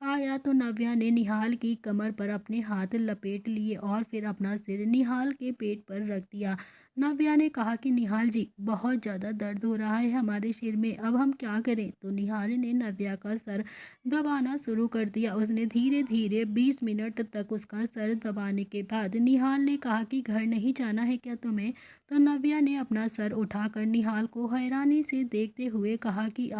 S1: आया तो नव्या ने निहाल की कमर पर अपने हाथ लपेट लिए और फिर अपना सिर निहाल के पेट पर रख दिया। नव्या ने कहा कि निहाल जी, बहुत ज़्यादा दर्द हो रहा है हमारे सिर में, अब हम क्या करें। तो निहाल ने नव्या का सर दबाना शुरू कर दिया। उसने धीरे धीरे 20 मिनट तक उसका सर दबाने के बाद निहाल ने कहा कि घर नहीं जाना है क्या तुम्हें। तो नव्या ने अपना सर उठाकर निहाल को हैरानी से देखते हुए कहा कि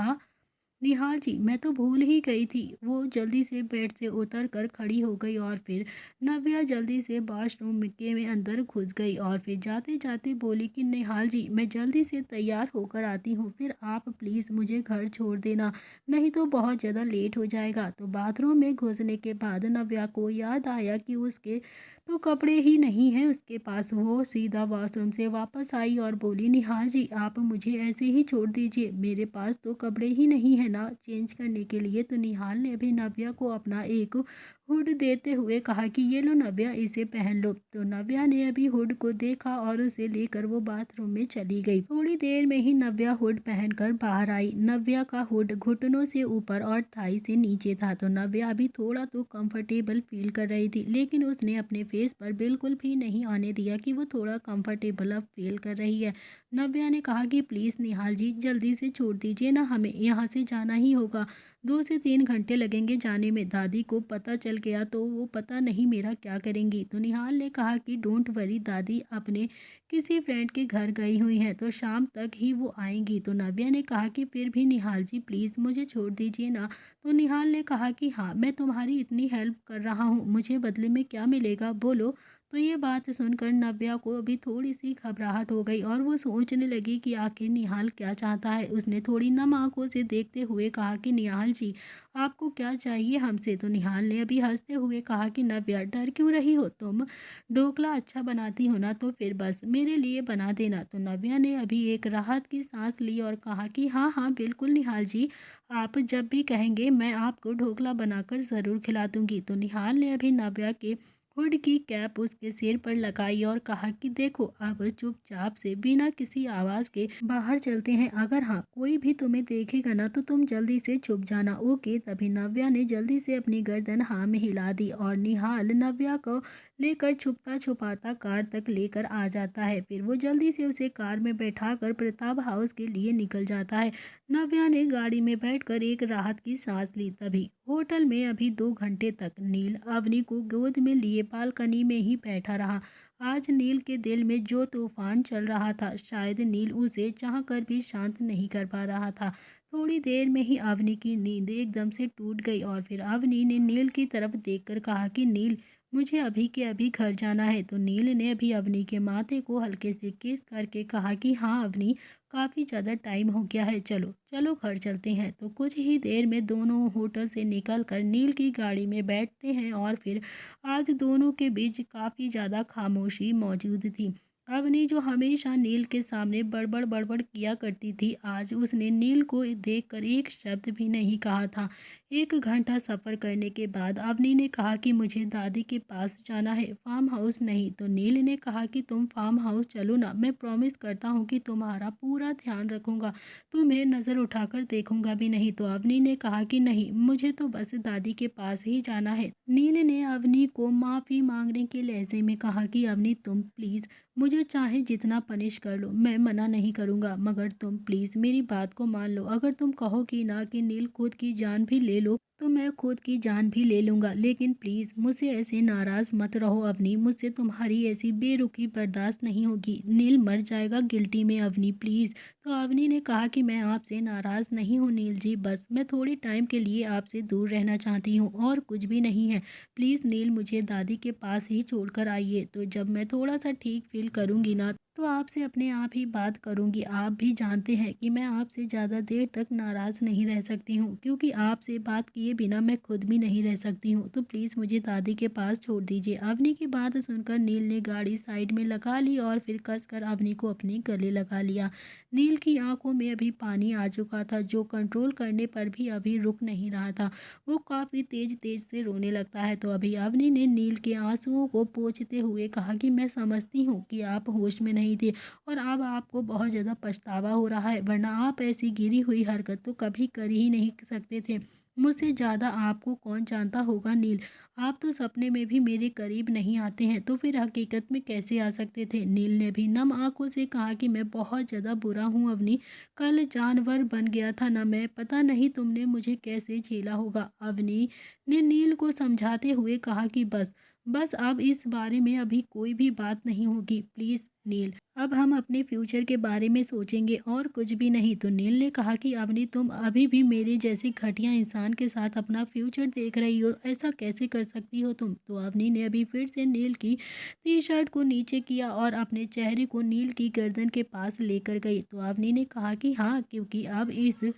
S1: निहाल जी, मैं तो भूल ही गई थी। वो जल्दी से बेड से उतर कर खड़ी हो गई और फिर नव्या जल्दी से वॉशरूम के में अंदर घुस गई और फिर जाते जाते बोली कि निहाल जी, मैं जल्दी से तैयार होकर आती हूँ, फिर आप प्लीज़ मुझे घर छोड़ देना, नहीं तो बहुत ज़्यादा लेट हो जाएगा। तो बाथरूम में घुसने के बाद नव्या को याद आया कि उसके तो कपड़े ही नहीं हैं उसके पास। वो सीधा वॉशरूम से वापस आई और बोली, निहाल जी, आप मुझे ऐसे ही छोड़ दीजिए, मेरे पास तो कपड़े ही नहीं है ना चेंज करने के लिए। तो निहाल ने भी नव्या को अपना एक हुड देते हुए कहा कि ये लो नव्या, इसे पहन लो। तो नव्या ने अभी हुड को देखा और उसे लेकर वो बाथरूम में चली गई। थोड़ी देर में ही नव्या हुड पहनकर बाहर आई। नव्या का हुड घुटनों से ऊपर और थाई से नीचे था। तो नव्या अभी थोड़ा तो कंफर्टेबल फील कर रही थी, लेकिन उसने अपने फेस पर बिल्कुल भी नहीं आने दिया कि वो थोड़ा कंफर्टेबल अब फील कर रही है। नव्या ने कहा कि प्लीज़ निहाल जी, जल्दी से छोड़ दीजिए ना, हमें यहाँ से जाना ही होगा, 2 से 3 घंटे लगेंगे जाने में, दादी को पता चल गया तो वो पता नहीं मेरा क्या करेंगी। तो निहाल ने कहा कि डोंट वरी, दादी अपने किसी फ्रेंड के घर गई हुई हैं, तो शाम तक ही वो आएंगी। तो नव्या ने कहा कि फिर भी निहाल जी, प्लीज़ मुझे छोड़ दीजिए ना। तो निहाल ने कहा कि हाँ, मैं तुम्हारी इतनी हेल्प कर रहा हूँ, मुझे बदले में क्या मिलेगा बोलो। तो ये बात सुनकर नव्या को अभी थोड़ी सी घबराहट हो गई और वो सोचने लगी कि आखिर निहाल क्या चाहता है। उसने थोड़ी नम आंखों से देखते हुए कहा कि निहाल जी, आपको क्या चाहिए हमसे। तो निहाल ने अभी हंसते हुए कहा कि नव्या, डर क्यों रही हो तुम, ढोकला अच्छा बनाती हो ना, तो फिर बस मेरे लिए बना देना। तो नव्या ने अभी एक राहत की सांस ली और कहा कि हाँ हाँ बिल्कुल निहाल जी, आप जब भी कहेंगे मैं आपको ढोकला बनाकर ज़रूर खिला दूंगी। तो निहाल ने अभी नव्या के हुड की कैप उसके सिर पर लगाई और कहा कि देखो, अब चुपचाप से बिना किसी आवाज़ के बाहर चलते हैं, अगर हाँ कोई भी तुम्हें देखेगा ना तो तुम जल्दी से छुप जाना, ओके। तभी नव्या ने जल्दी से अपनी गर्दन हाँ में हिला दी और निहाल नव्या को लेकर छुपता छुपाता कार तक लेकर आ जाता है। फिर वो जल्दी से उसे कार में बैठाकर प्रताप हाउस के लिए निकल जाता है। नव्या ने गाड़ी में बैठकर एक राहत की सांस ली। तभी होटल में अभी 2 घंटे तक नील अवनी को गोद में लिए बालकनी में ही बैठा रहा। आज नील के दिल में जो तूफान चल रहा था, शायद नील उसे चाहकर भी शांत नहीं कर पा रहा था। थोड़ी देर में ही अवनी की नींद एकदम से टूट गई और फिर अवनी ने नील की तरफ देखकर कहा कि नील, मुझे अभी के अभी घर जाना है। तो नील ने अभी अवनी के माथे को हल्के से किस करके कहा कि हाँ अवनी, काफ़ी ज़्यादा टाइम हो गया है, चलो चलो घर चलते हैं। तो कुछ ही देर में दोनों होटल से निकल कर नील की गाड़ी में बैठते हैं और फिर आज दोनों के बीच काफ़ी ज़्यादा खामोशी मौजूद थी। अवनी जो हमेशा नील के सामने बड़बड़ बड़बड़ किया करती थी, आज उसने नील को देखकर एक शब्द भी नहीं कहा था। 1 घंटा सफ़र करने के बाद अवनी ने कहा कि मुझे दादी के पास जाना है, फार्म हाउस नहीं। तो नील ने कहा कि तुम फार्म हाउस चलो ना, मैं प्रॉमिस करता हूँ कि तुम्हारा पूरा ध्यान रखूँगा, तुम्हें नज़र उठाकर देखूंगा भी नहीं। तो अवनी ने कहा कि नहीं, मुझे तो बस दादी के पास ही जाना है। नील ने अवनी को माफ़ी मांगने के लहजे में कहा कि अवनी तुम प्लीज़ मुझे चाहे जितना पनिश कर लो, मैं मना नहीं करूँगा, मगर तुम प्लीज़ मेरी बात को मान लो। अगर तुम कहोगी ना कि नील खुद की जान भी ले लो, तो मैं खुद की जान भी ले लूँगा, लेकिन प्लीज़ मुझसे ऐसे नाराज़ मत रहो अवनी, मुझसे तुम्हारी ऐसी बेरुखी बर्दाश्त नहीं होगी। नील मर जाएगा गिल्टी में अवनी, प्लीज़। तो अवनी ने कहा कि मैं आपसे नाराज़ नहीं हूँ नील जी, बस मैं थोड़ी टाइम के लिए आपसे दूर रहना चाहती हूँ और कुछ भी नहीं है। प्लीज़ नील मुझे दादी के पास ही छोड़कर आइए, तो जब मैं थोड़ा सा ठीक फील करूँगी ना, तो आपसे अपने आप ही बात करूँगी। आप भी जानते हैं कि मैं आपसे ज़्यादा देर तक नाराज़ नहीं रह सकती हूँ, क्योंकि आपसे बात किए बिना मैं खुद भी नहीं रह सकती हूँ। तो प्लीज़ मुझे दादी के पास छोड़ दीजिए। अवनी की बात सुनकर नील ने गाड़ी साइड में लगा ली और फिर कसकर अवनी को अपने गले लगा लिया। नील की आंखों में अभी पानी आ चुका था, जो कंट्रोल करने पर भी अभी रुक नहीं रहा था। वो काफ़ी तेज तेज से रोने लगता है। तो अभी अवनी ने नील के आंसुओं को पोंछते हुए कहा कि मैं समझती हूँ कि आप होश में नहीं थे और अब आपको बहुत ज़्यादा पछतावा हो रहा है, वरना आप ऐसी गिरी हुई हरकत तो कभी कर ही नहीं सकते थे। मुझसे ज़्यादा आपको कौन जानता होगा नील, आप तो सपने में भी मेरे करीब नहीं आते हैं, तो फिर हकीकत में कैसे आ सकते थे। नील ने भी नम आंखों से कहा कि मैं बहुत ज़्यादा बुरा हूँ अवनी, कल जानवर बन गया था ना मैं, पता नहीं तुमने मुझे कैसे झेला होगा। अवनी ने नील को समझाते हुए कहा कि बस बस अब इस बारे में अभी कोई भी बात नहीं होगी, प्लीज़ नील, अब हम अपने फ्यूचर के बारे में सोचेंगे और कुछ भी नहीं। तो नील ने कहा कि अवनी तुम अभी भी मेरे जैसे घटिया इंसान के साथ अपना फ्यूचर देख रही हो, ऐसा कैसे कर सकती हो तुम। तो अवनी ने अभी फिर से नील की टी शर्ट को नीचे किया और अपने चेहरे को नील की गर्दन के पास लेकर गई। तो अवनी ने कहा कि हाँ, क्योंकि अब इस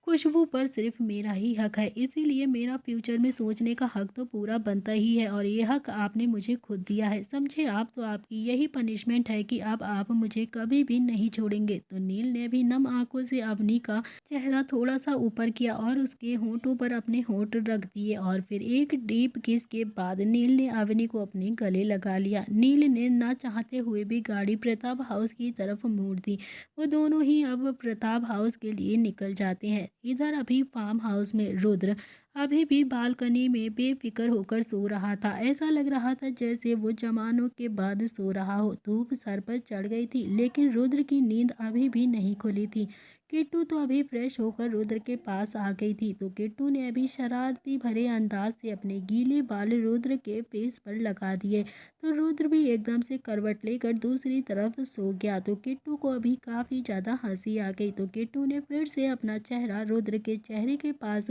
S1: खुशबू पर सिर्फ मेरा ही हक है, इसीलिए मेरा फ्यूचर में सोचने का हक तो पूरा बनता ही है और ये हक आपने मुझे खुद दिया है, समझे आप। तो आपकी यही पनिशमेंट है कि अब आप मुझे कभी भी नहीं छोड़ेंगे। तो नील ने भी नम आंखों से अवनी का चेहरा थोड़ा सा ऊपर किया और उसके होंठों पर अपने होंठ रख दिए और फिर एक डीप किस के बाद नील ने अवनी को अपने गले लगा लिया। नील ने ना चाहते हुए भी गाड़ी प्रताप हाउस की तरफ मोड़ दी। वो दोनों ही अब प्रताप हाउस के लिए निकल जाते हैं। इधर अभी फार्म हाउस में रुद्र अभी भी बालकनी में बेफिक्र होकर सो रहा था। ऐसा लग रहा था जैसे वो जमानों के बाद सो रहा हो। धूप सर पर चढ़ गई थी, लेकिन रुद्र की नींद अभी भी नहीं खुली थी। किट्टू तो अभी फ्रेश होकर रुद्र के पास आ गई थी। तो किट्टू ने अभी शरारती भरे अंदाज से अपने गीले बाल रुद्र के फेस पर लगा दिए। तो रुद्र भी एकदम से करवट लेकर दूसरी तरफ सो गया। तो किट्टू को अभी काफ़ी ज़्यादा हंसी आ गई। तो किट्टू ने फिर से अपना चेहरा रुद्र के चेहरे के पास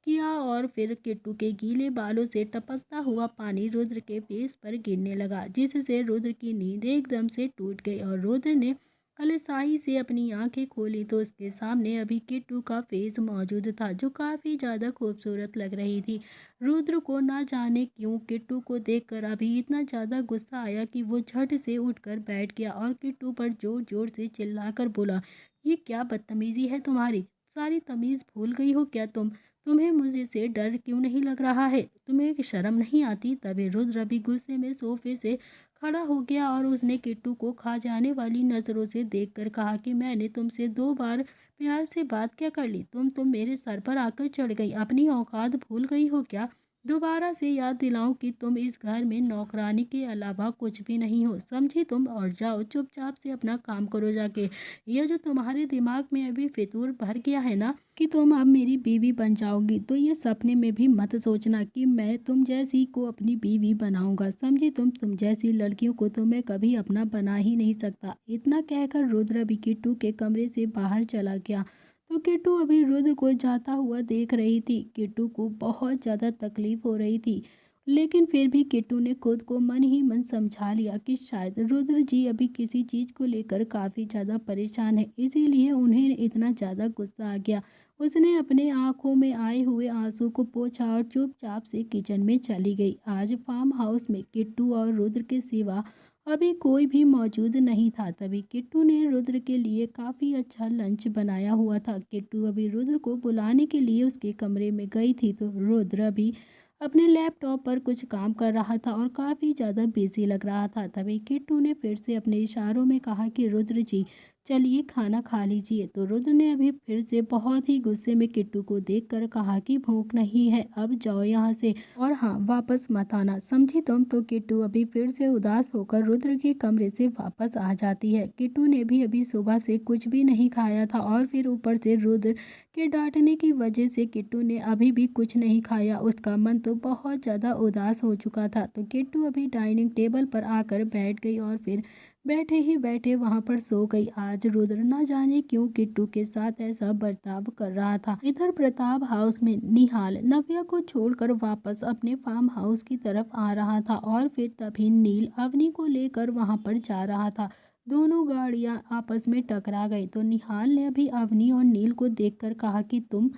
S1: किया और फिर किट्टू के गीले बालों से टपकता हुआ पानी रुद्र के फेस पर गिरने लगा, जिससे रुद्र की नींद एकदम से टूट गई और रुद्र ने अलसाई से अपनी आंखें खोली तो उसके सामने अभी किट्टू का फेस मौजूद था, जो काफ़ी ज़्यादा खूबसूरत लग रही थी। रुद्र को ना जाने क्यों किट्टू को देखकर अभी इतना ज़्यादा गुस्सा आया कि वो झट से उठकर बैठ गया और किट्टू पर जोर जोर से चिल्लाकर बोला, ये क्या बदतमीजी है तुम्हारी, सारी तमीज़ भूल गई हो क्या तुम, तुम्हें मुझे से डर क्यों नहीं लग रहा है, तुम्हें शर्म नहीं आती। तभी रुद्र अभी गुस्से में सोफे से खड़ा हो गया और उसने किट्टू को खा जाने वाली नज़रों से देखकर कहा कि मैंने तुमसे 2 बार प्यार से बात क्या कर ली, तुम मेरे सर पर आकर चढ़ गई, अपनी औकात भूल गई हो क्या। दोबारा से याद दिलाऊं कि तुम इस घर में नौकरानी के अलावा कुछ भी नहीं हो, समझी तुम, और जाओ चुपचाप से अपना काम करो जाके। यह जो तुम्हारे दिमाग में अभी फितूर भर गया है ना कि तुम अब मेरी बीवी बन जाओगी, तो ये सपने में भी मत सोचना कि मैं तुम जैसी को अपनी बीवी बनाऊंगा, समझी तुम जैसी लड़कियों को तो मैं कभी अपना बना ही नहीं सकता। इतना कहकर रुद्र भी किट्टू के कमरे से बाहर चला गया। तो किट्टू अभी रुद्र को जाता हुआ देख रही थी। किट्टू को बहुत ज़्यादा तकलीफ हो रही थी। लेकिन फिर भी किट्टू ने खुद को मन ही मन समझा लिया कि शायद रुद्र जी अभी किसी चीज़ को लेकर काफ़ी ज़्यादा परेशान है, इसीलिए उन्हें इतना ज़्यादा गुस्सा आ गया। उसने अपने आंखों में आए हुए आंसू को पोंछा और चुपचाप से किचन में चली गई। आज फार्म हाउस में किट्टू और रुद्र के सिवा अभी कोई भी मौजूद नहीं था। तभी किट्टू ने रुद्र के लिए काफ़ी अच्छा लंच बनाया हुआ था। किट्टू अभी रुद्र को बुलाने के लिए उसके कमरे में गई थी तो रुद्र अभी अपने लैपटॉप पर कुछ काम कर रहा था और काफ़ी ज़्यादा बिजी लग रहा था। तभी किट्टू ने फिर से अपने इशारों में कहा कि रुद्र जी चलिए खाना खा लीजिए। तो रुद्र ने अभी फिर से बहुत ही गुस्से में किट्टू को देखकर कहा कि भूख नहीं है, अब जाओ यहाँ से, और हाँ वापस मत आना, समझी तुम। तो किट्टू अभी फिर से उदास होकर रुद्र के कमरे से वापस आ जाती है। किट्टू ने भी अभी सुबह से कुछ भी नहीं खाया था और फिर ऊपर से रुद्र के डांटने की वजह से किट्टू ने अभी भी कुछ नहीं खाया। उसका मन तो बहुत ज़्यादा उदास हो चुका था। तो किट्टू अभी डाइनिंग टेबल पर आकर बैठ गई और फिर बैठे ही बैठे वहां पर सो गई। आज रुद्र न जाने क्यों किट्टू के साथ ऐसा बर्ताव कर रहा था। इधर प्रताप हाउस में निहाल नव्या को छोड़कर वापस अपने फार्म हाउस की तरफ आ रहा था और फिर तभी नील अवनी को लेकर वहां पर जा रहा था। दोनों गाड़ियां आपस में टकरा गई तो निहाल ने अभी अवनी और नील को देखकर कहा कि तुम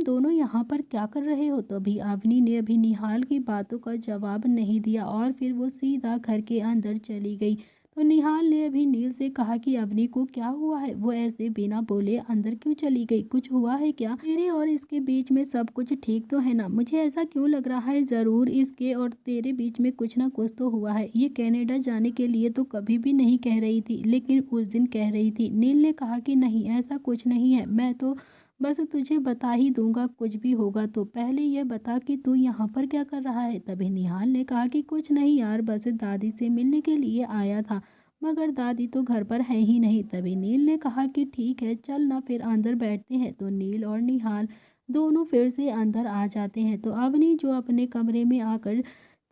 S1: दोनों यहाँ पर क्या कर रहे हो। तो अभी अवनी ने अभी निहाल की बातों का जवाब नहीं दिया और फिर वो सीधा घर के अंदर चली गई। तो निहाल ने अभी नील से कहा कि अवनी को क्या हुआ है, वो ऐसे बिना बोले अंदर क्यों चली गई, कुछ हुआ है क्या, तेरे और इसके बीच में सब कुछ ठीक तो है ना। मुझे ऐसा क्यों लग रहा है जरूर इसके और तेरे बीच में कुछ ना कुछ तो हुआ है। ये कनाडा जाने के लिए तो कभी भी नहीं कह रही थी लेकिन उस दिन कह रही थी। नील ने कहा कि नहीं ऐसा कुछ नहीं है, मैं तो बस तुझे बता ही दूंगा, कुछ भी होगा तो पहले ये बता कि तू यहाँ पर क्या कर रहा है। तभी निहाल ने कहा कि कुछ नहीं यार, बस दादी से मिलने के लिए आया था, मगर दादी तो घर पर है ही नहीं। तभी नील ने कहा कि ठीक है चल ना फिर अंदर बैठते हैं। तो नील और निहाल दोनों फिर से अंदर आ जाते हैं। तो अवनी जो अपने कमरे में आकर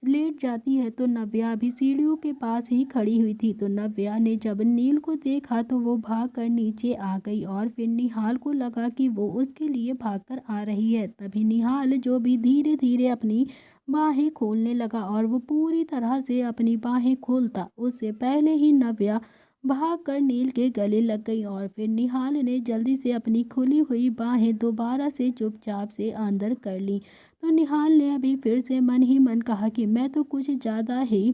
S1: लेट जाती है तो नव्या भी सीढ़ियों के पास ही खड़ी हुई थी। तो नव्या ने जब नील को देखा तो वो भागकर नीचे आ गई और फिर निहाल को लगा कि वो उसके लिए भागकर आ रही है। तभी निहाल जो भी धीरे धीरे अपनी बाहें खोलने लगा और वो पूरी तरह से अपनी बाहें खोलता उससे पहले ही नव्या भागकर नील के गले लग गई और फिर निहाल ने जल्दी से अपनी खुली हुई बाहें दोबारा से चुपचाप से अंदर कर ली। तो निहाल ने अभी फिर से मन ही मन कहा कि मैं तो कुछ ज़्यादा ही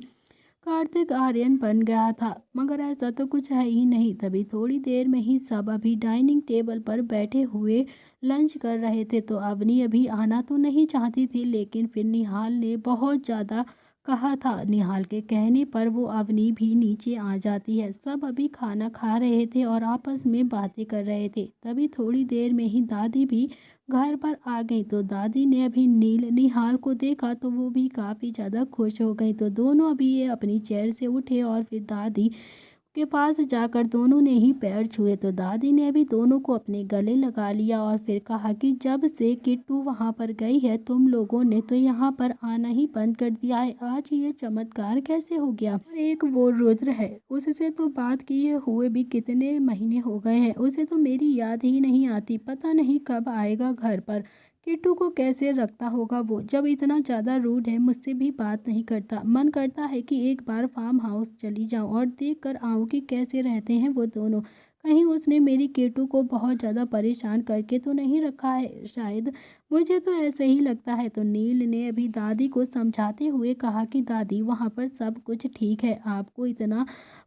S1: कार्तिक आर्यन बन गया था, मगर ऐसा तो कुछ है ही नहीं। तभी थोड़ी देर में ही सब अभी डाइनिंग टेबल पर बैठे हुए लंच कर रहे थे। तो अवनी अभी आना तो नहीं चाहती थी लेकिन फिर निहाल ने बहुत ज़्यादा कहा था। निहाल के कहने पर वो अवनी भी नीचे आ जाती है। सब अभी खाना खा रहे थे और आपस में बातें कर रहे थे। तभी थोड़ी देर में ही दादी भी घर पर आ गई। तो दादी ने अभी नील निहाल को देखा तो वो भी काफ़ी ज़्यादा खुश हो गई। तो दोनों अभी ये अपनी चेयर से उठे और फिर दादी के पास जाकर दोनों ने ही पैर छुए। तो दादी ने अभी दोनों को अपने गले लगा लिया और फिर कहा कि जब से किट्टू वहाँ पर गई है तुम लोगों ने तो यहाँ पर आना ही बंद कर दिया है, आज ये चमत्कार कैसे हो गया। और एक वो रुद्र है, उससे तो बात किए हुए भी कितने महीने हो गए हैं, उसे तो मेरी याद ही नहीं आती, पता नहीं कब आएगा घर पर। किट्टू को कैसे रखता होगा वो, जब इतना ज़्यादा रूड है, मुझसे भी बात नहीं करता। मन करता है कि एक बार फार्म हाउस चली जाऊं और देख कर आऊँ कि कैसे रहते हैं वो दोनों। कहीं उसने मेरी किट्टू को बहुत ज़्यादा परेशान करके तो नहीं रखा है शायद, मुझे तो ऐसे ही लगता है। तो नील ने अभी दादी को समझाते हुए कहा कि दादी वहाँ पर सब कुछ ठीक है, आपको इतना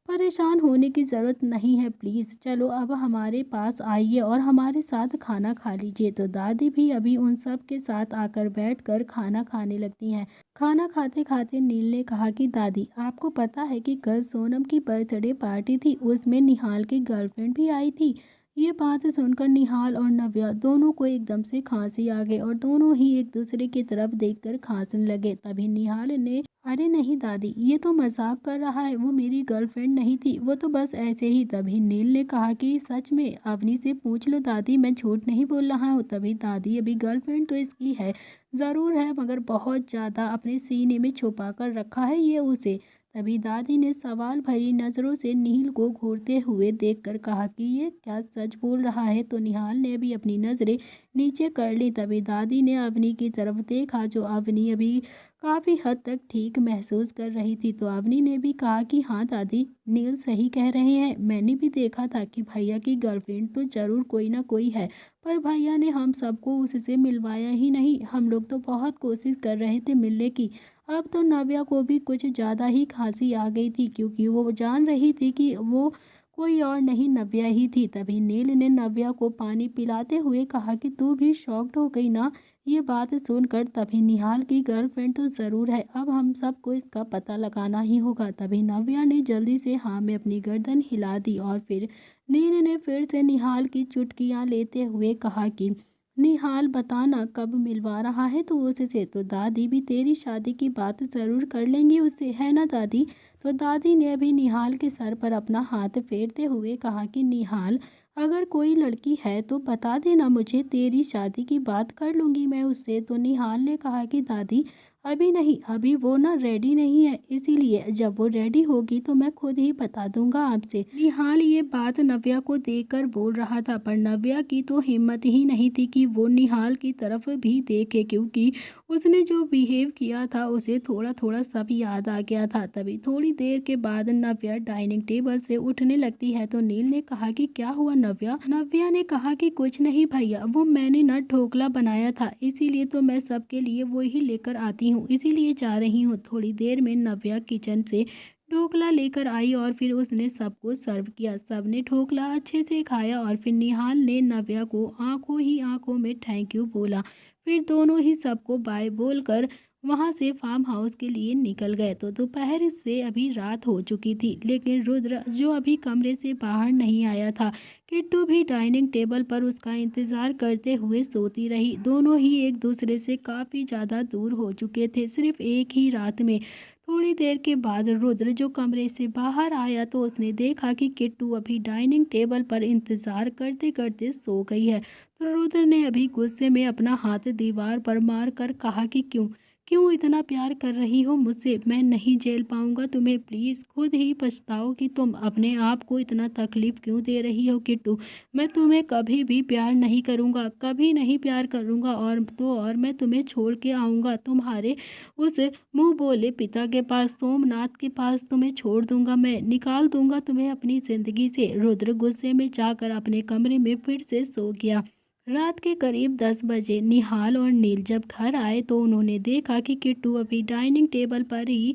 S1: परेशान होने की ज़रूरत नहीं है, प्लीज़ चलो अब हमारे पास आइए और हमारे साथ खाना खा लीजिए। तो दादी भी अभी उन सब के साथ आकर बैठकर खाना खाने लगती हैं। खाना खाते खाते नील ने कहा कि दादी आपको पता है कि कल सोनम की बर्थडे पार्टी थी, उसमें निहाल की गर्लफ्रेंड भी आई थी। ये बात सुनकर निहाल और नव्या दोनों को एकदम से खांसी आ गई और दोनों ही एक दूसरे की तरफ देखकर खांसने लगे। तभी निहाल ने अरे नहीं दादी, ये तो मजाक कर रहा है, वो मेरी गर्लफ्रेंड नहीं थी, वो तो बस ऐसे ही। तभी नील ने कहा कि सच में, अवनी से पूछ लो दादी, मैं झूठ नहीं बोल रहा हूँ। तभी दादी अभी गर्लफ्रेंड तो इसकी है, ज़रूर है, मगर बहुत ज़्यादा अपने सीने में छुपा कर रखा है ये उसे। तभी दादी ने सवाल भरी नज़रों से नील को घूरते हुए देखकर कहा कि ये क्या सच बोल रहा है। तो निहाल ने भी अपनी नज़रें नीचे कर ली। तभी दादी ने अवनी की तरफ देखा, जो अवनी अभी काफ़ी हद तक ठीक महसूस कर रही थी। तो अवनी ने भी कहा कि हाँ दादी, नील सही कह रहे हैं। मैंने भी देखा था कि भैया की गर्लफ्रेंड तो ज़रूर कोई ना कोई है, पर भैया ने हम सबको उससे मिलवाया ही नहीं। हम लोग तो बहुत कोशिश कर रहे थे मिलने की। अब तो नव्या को भी कुछ ज़्यादा ही खांसी आ गई थी, क्योंकि वो जान रही थी कि वो कोई और नहीं, नव्या ही थी। तभी नील ने नव्या को पानी पिलाते हुए कहा कि तू भी शॉक्ड हो गई ना ये बात सुनकर। तभी निहाल की गर्लफ्रेंड तो ज़रूर है, अब हम सबको इसका पता लगाना ही होगा। तभी नव्या ने जल्दी से हाँ में अपनी गर्दन हिला दी और फिर नील ने फिर से निहाल की चुटकियाँ लेते हुए कहा कि निहाल बताना कब मिलवा रहा है तो उससे। तो दादी भी तेरी शादी की बात ज़रूर कर लेंगी उससे, है ना दादी। तो दादी ने अभी निहाल के सर पर अपना हाथ फेरते हुए कहा कि निहाल, अगर कोई लड़की है तो बता देना मुझे, तेरी शादी की बात कर लूँगी मैं उससे। तो निहाल ने कहा कि दादी अभी नहीं, अभी वो ना रेडी नहीं है, इसीलिए जब वो रेडी होगी तो मैं खुद ही बता दूंगा आपसे। निहाल ये बात नव्या को देखकर बोल रहा था, पर नव्या की तो हिम्मत ही नहीं थी कि वो निहाल की तरफ भी देखे, क्योंकि उसने जो बिहेव किया था उसे थोड़ा थोड़ा सब याद आ गया था। तभी थोड़ी देर के बाद नव्या डाइनिंग टेबल से उठने लगती है। तो नील ने कहा कि क्या हुआ नव्या। नव्या ने कहा कि कुछ नहीं भैया, वो मैंने ना ढोकला बनाया था, इसीलिए तो मैं सबके लिए वो ही लेकर आती हूँ, इसीलिए जा रही हूँ। थोड़ी देर में नव्या किचन से ढोकला लेकर आई और फिर उसने सबको सर्व किया। सबने ढोकला अच्छे से खाया और फिर निहाल ने नव्या को आंखों ही आंखों में थैंक यू बोला। फिर दोनों ही सबको बाय बोलकर वहां से फार्म हाउस के लिए निकल गए। तो दोपहर से अभी रात हो चुकी थी, लेकिन रुद्र जो अभी कमरे से बाहर नहीं आया था। किट्टू भी डाइनिंग टेबल पर उसका इंतजार करते हुए सोती रही। दोनों ही एक दूसरे से काफ़ी ज़्यादा दूर हो चुके थे, सिर्फ एक ही रात में। थोड़ी देर के बाद रुद्र जो कमरे से बाहर आया तो उसने देखा कि किट्टू अभी डाइनिंग टेबल पर इंतजार करते करते सो गई है। तो रुद्र ने अभी गुस्से में अपना हाथ दीवार पर मार कर कहा कि क्यों क्यों इतना प्यार कर रही हो मुझसे, मैं नहीं झेल पाऊंगा तुम्हें, प्लीज़ खुद ही पछताओ कि तुम अपने आप को इतना तकलीफ क्यों दे रही हो किट्टू। मैं तुम्हें कभी भी प्यार नहीं करूंगा, कभी नहीं प्यार करूंगा, और मैं तुम्हें छोड़ के आऊंगा तुम्हारे उस मुंह बोले पिता के पास, सोमनाथ के पास तुम्हें छोड़ दूंगा, मैं निकाल दूंगा तुम्हें अपनी ज़िंदगी से। रुद्र गुस्से में जाकर अपने कमरे में फिर से सो गया। रात के करीब 10 बजे निहाल और नील जब घर आए तो उन्होंने देखा कि किट्टू अभी डाइनिंग टेबल पर ही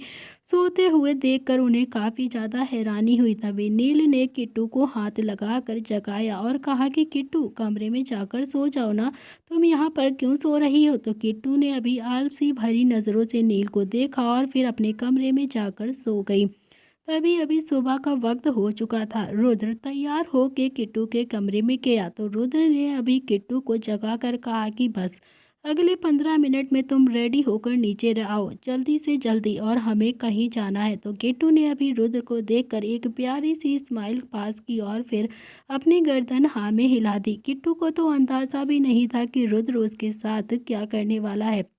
S1: सोते हुए देखकर उन्हें काफ़ी ज़्यादा हैरानी हुई। तभी नील ने किट्टू को हाथ लगाकर जगाया और कहा कि किट्टू कमरे में जाकर सो जाओ ना, तुम यहाँ पर क्यों सो रही हो। तो किट्टू ने अभी आलसी भरी नज़रों से नील को देखा और फिर अपने कमरे में जाकर सो गई। तभी अभी सुबह का वक्त हो चुका था। रुद्र तैयार होके किट्टू के कमरे में गया तो रुद्र ने अभी किट्टू को जगा कर कहा कि बस अगले 15 मिनट में तुम रेडी होकर नीचे आओ, जल्दी से जल्दी, और हमें कहीं जाना है। तो किट्टू ने अभी रुद्र को देखकर एक प्यारी सी स्माइल पास की और फिर अपनी गर्दन हाँ में हिला दी। किट्टू को तो अंदाजा भी नहीं था कि रुद्र उसके साथ क्या करने वाला है।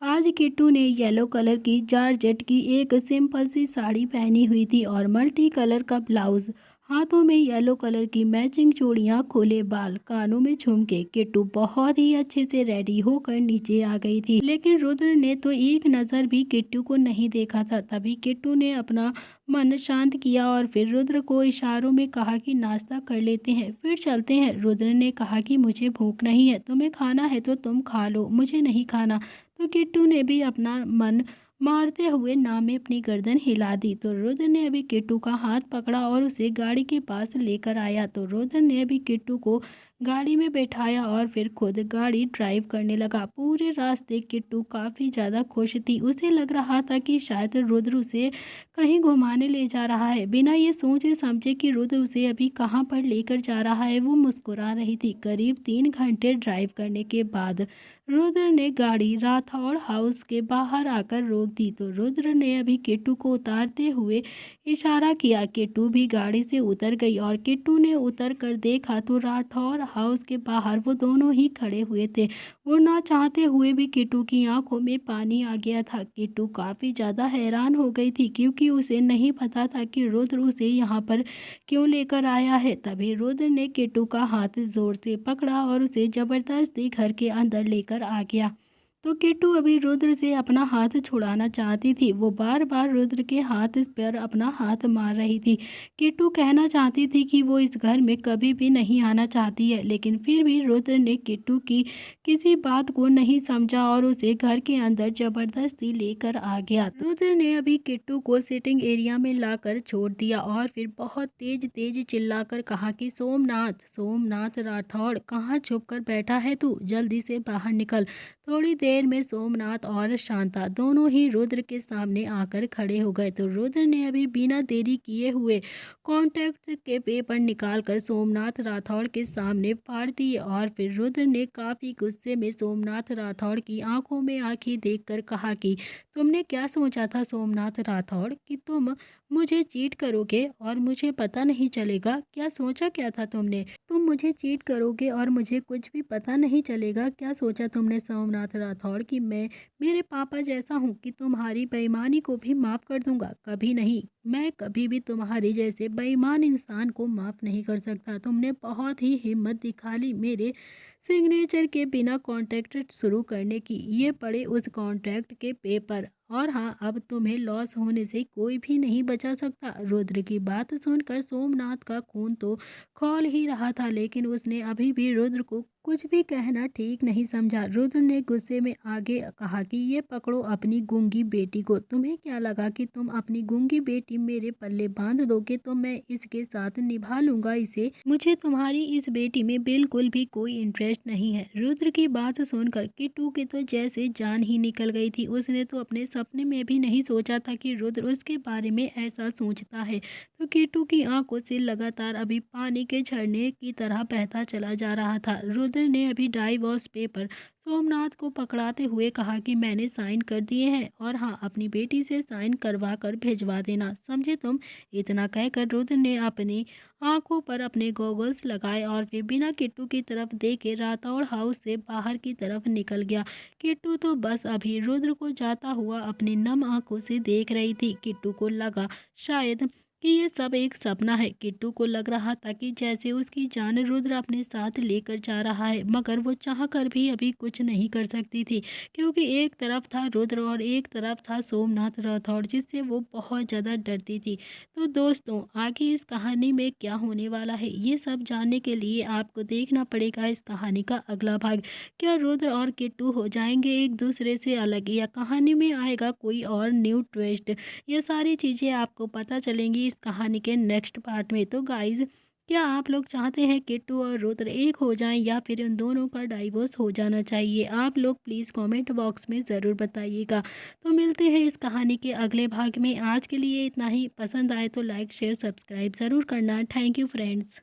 S1: आज किट्टू ने येलो कलर की जॉर्जेट की एक सिंपल सी साड़ी पहनी हुई थी और मल्टी कलर का ब्लाउज, हाथों में येलो कलर की मैचिंग चूड़ियां, खुले बाल, कानों में झुमके। किट्टू बहुत ही अच्छे से रेडी होकर नीचे आ गई थी, लेकिन रुद्र ने तो एक नज़र भी किट्टू को नहीं देखा था। तभी किट्टू ने अपना मन शांत किया और फिर रुद्र को इशारों में कहा कि नाश्ता कर लेते हैं, फिर चलते हैं। रुद्र ने कहा कि मुझे भूख नहीं है, तुम्हें खाना है तो तुम खा लो, मुझे नहीं खाना। तो किट्टू ने भी अपना मन मारते हुए ना में अपनी गर्दन हिला दी। तो रुद्र ने अभी किट्टू का हाथ पकड़ा और उसे गाड़ी के पास लेकर आया। तो रुद्र ने अभी किट्टू को गाड़ी में बैठाया और फिर खुद गाड़ी ड्राइव करने लगा। पूरे रास्ते किट्टू काफ़ी ज़्यादा खुश थी, उसे लग रहा था कि शायद रुद्र उसे कहीं घुमाने ले जा रहा है। बिना ये सोचे समझे कि रुद्र उसे अभी कहाँ पर लेकर जा रहा है वो मुस्कुरा रही थी। करीब 3 घंटे ड्राइव करने के बाद रुद्र ने गाड़ी राठौड़ हाउस के बाहर आकर रोक दी। तो रुद्र ने अभी किट्टू को उतारते हुए इशारा किया। किट्टू भी गाड़ी से उतर गई और किट्टू ने उतर कर देखा तो राठौड़ हाउस के बाहर वो दोनों ही खड़े हुए थे। वो ना चाहते हुए भी किट्टू की आंखों में पानी आ गया था। किट्टू काफ़ी ज़्यादा हैरान हो गई थी क्योंकि उसे नहीं पता था कि रुद्र उसे यहाँ पर क्यों लेकर आया है। तभी रुद्र ने किट्टू का हाथ ज़ोर से पकड़ा और उसे ज़बरदस्ती घर के अंदर लेकर आ गया। तो किट्टू अभी रुद्र से अपना हाथ छुड़ाना चाहती थी। वो बार बार रुद्र के हाथ पर अपना हाथ मार रही थी। किट्टू कहना चाहती थी कि वो इस घर में कभी भी नहीं आना चाहती है, लेकिन फिर भी रुद्र ने किट्टू की किसी बात को नहीं समझा और उसे घर के अंदर जबरदस्ती लेकर आ गया। तो रुद्र ने अभी किट्टू को सिटिंग एरिया में लाकर छोड़ दिया और फिर बहुत तेज तेज चिल्लाकर कहा कि सोमनाथ, सोमनाथ राठौड़, कहाँ छुप कर बैठा है तू, जल्दी से बाहर निकल। थोड़ी देर में सोमनाथ और शांता दोनों ही रुद्र के सामने आकर खड़े हो गए। तो रुद्र ने अभी बिना देरी किए हुए कॉन्ट्रैक्ट के पेपर निकालकर सोमनाथ राठौड़ के सामने फाड़ दिए और फिर रुद्र ने काफ़ी गुस्से में सोमनाथ राठौड़ की आंखों में आंखें देखकर कहा कि तुमने क्या सोचा था सोमनाथ राठौड़, कि तुम मुझे चीट करोगे और मुझे पता नहीं चलेगा? क्या सोचा क्या था तुमने? तुम मुझे चीट करोगे और मुझे कुछ भी पता नहीं चलेगा? क्या सोचा तुमने सोमनाथ राठौड़ कि मैं मेरे पापा जैसा हूँ कि तुम्हारी बेईमानी को भी माफ़ कर दूंगा? कभी नहीं। मैं कभी भी तुम्हारी जैसे बेईमान इंसान को माफ़ नहीं कर सकता। तुमने बहुत ही हिम्मत दिखा ली मेरे सिग्नेचर के बिना कॉन्ट्रैक्ट शुरू करने की। ये पड़े उस कॉन्ट्रैक्ट के पेपर, और हाँ, अब तुम्हें लॉस होने से कोई भी नहीं बचा सकता। रुद्र की बात सुनकर सोमनाथ का खून तो खौल ही रहा था, लेकिन उसने अभी भी रुद्र को कुछ भी कहना ठीक नहीं समझा। रुद्र ने गुस्से में आगे कहा कि ये पकड़ो अपनी गूंगी बेटी को। तुम्हें क्या लगा कि तुम अपनी गूंगी बेटी मेरे पल्ले बांध दोगे तो मैं इसके साथ निभा लूंगा इसे? मुझे तुम्हारी इस बेटी में बिल्कुल भी कोई इंटरेस्ट नहीं है। रुद्र की बात सुनकर किट्टू की तो जैसे जान ही निकल गई थी। उसने तो अपने सपने में भी नहीं सोचा था कि रुद्र उसके बारे में ऐसा सोचता है। तो किट्टू की आंखों से लगातार अभी पानी के झरने की तरह बहता चला जा रहा था। रुद्र ने अभी डाइवोर्स पेपर सोमनाथ को पकड़ाते हुए कहा कि मैंने साइन कर दिए हैं और हाँ, अपनी बेटी से साइन करवा कर भिजवा देना, समझे तुम? इतना कहकर रुद्र ने अपनी आंखों पर अपने गॉगल्स लगाए और फिर बिना किट्टू की तरफ देखे राठौड़ हाउस से बाहर की तरफ निकल गया। किट्टू तो बस अभी रुद्र को जाता हुआ अपनी नम आंखों से देख रही थी। किट्टू को लगा शायद कि ये सब एक सपना है। किट्टू को लग रहा था कि जैसे उसकी जान रुद्र अपने साथ लेकर जा रहा है, मगर वो चाह कर भी अभी कुछ नहीं कर सकती थी, क्योंकि एक तरफ था रुद्र और एक तरफ था सोमनाथ राठौड़, जिससे वो बहुत ज़्यादा डरती थी। तो दोस्तों, आगे इस कहानी में क्या होने वाला है, ये सब जानने के लिए आपको देखना पड़ेगा इस कहानी का अगला भाग। क्या रुद्र और किट्टू हो जाएंगे एक दूसरे से अलग, या कहानी में आएगा कोई और न्यू ट्विस्ट? ये सारी चीज़ें आपको पता चलेंगी इस कहानी के नेक्स्ट पार्ट में। तो गाइज़, क्या आप लोग चाहते हैं किट्टू और रुद्र एक हो जाएं या फिर उन दोनों का डाइवोर्स हो जाना चाहिए? आप लोग प्लीज़ कमेंट बॉक्स में ज़रूर बताइएगा। तो मिलते हैं इस कहानी के अगले भाग में। आज के लिए इतना ही। पसंद आए तो लाइक शेयर सब्सक्राइब ज़रूर करना। Thank you friends.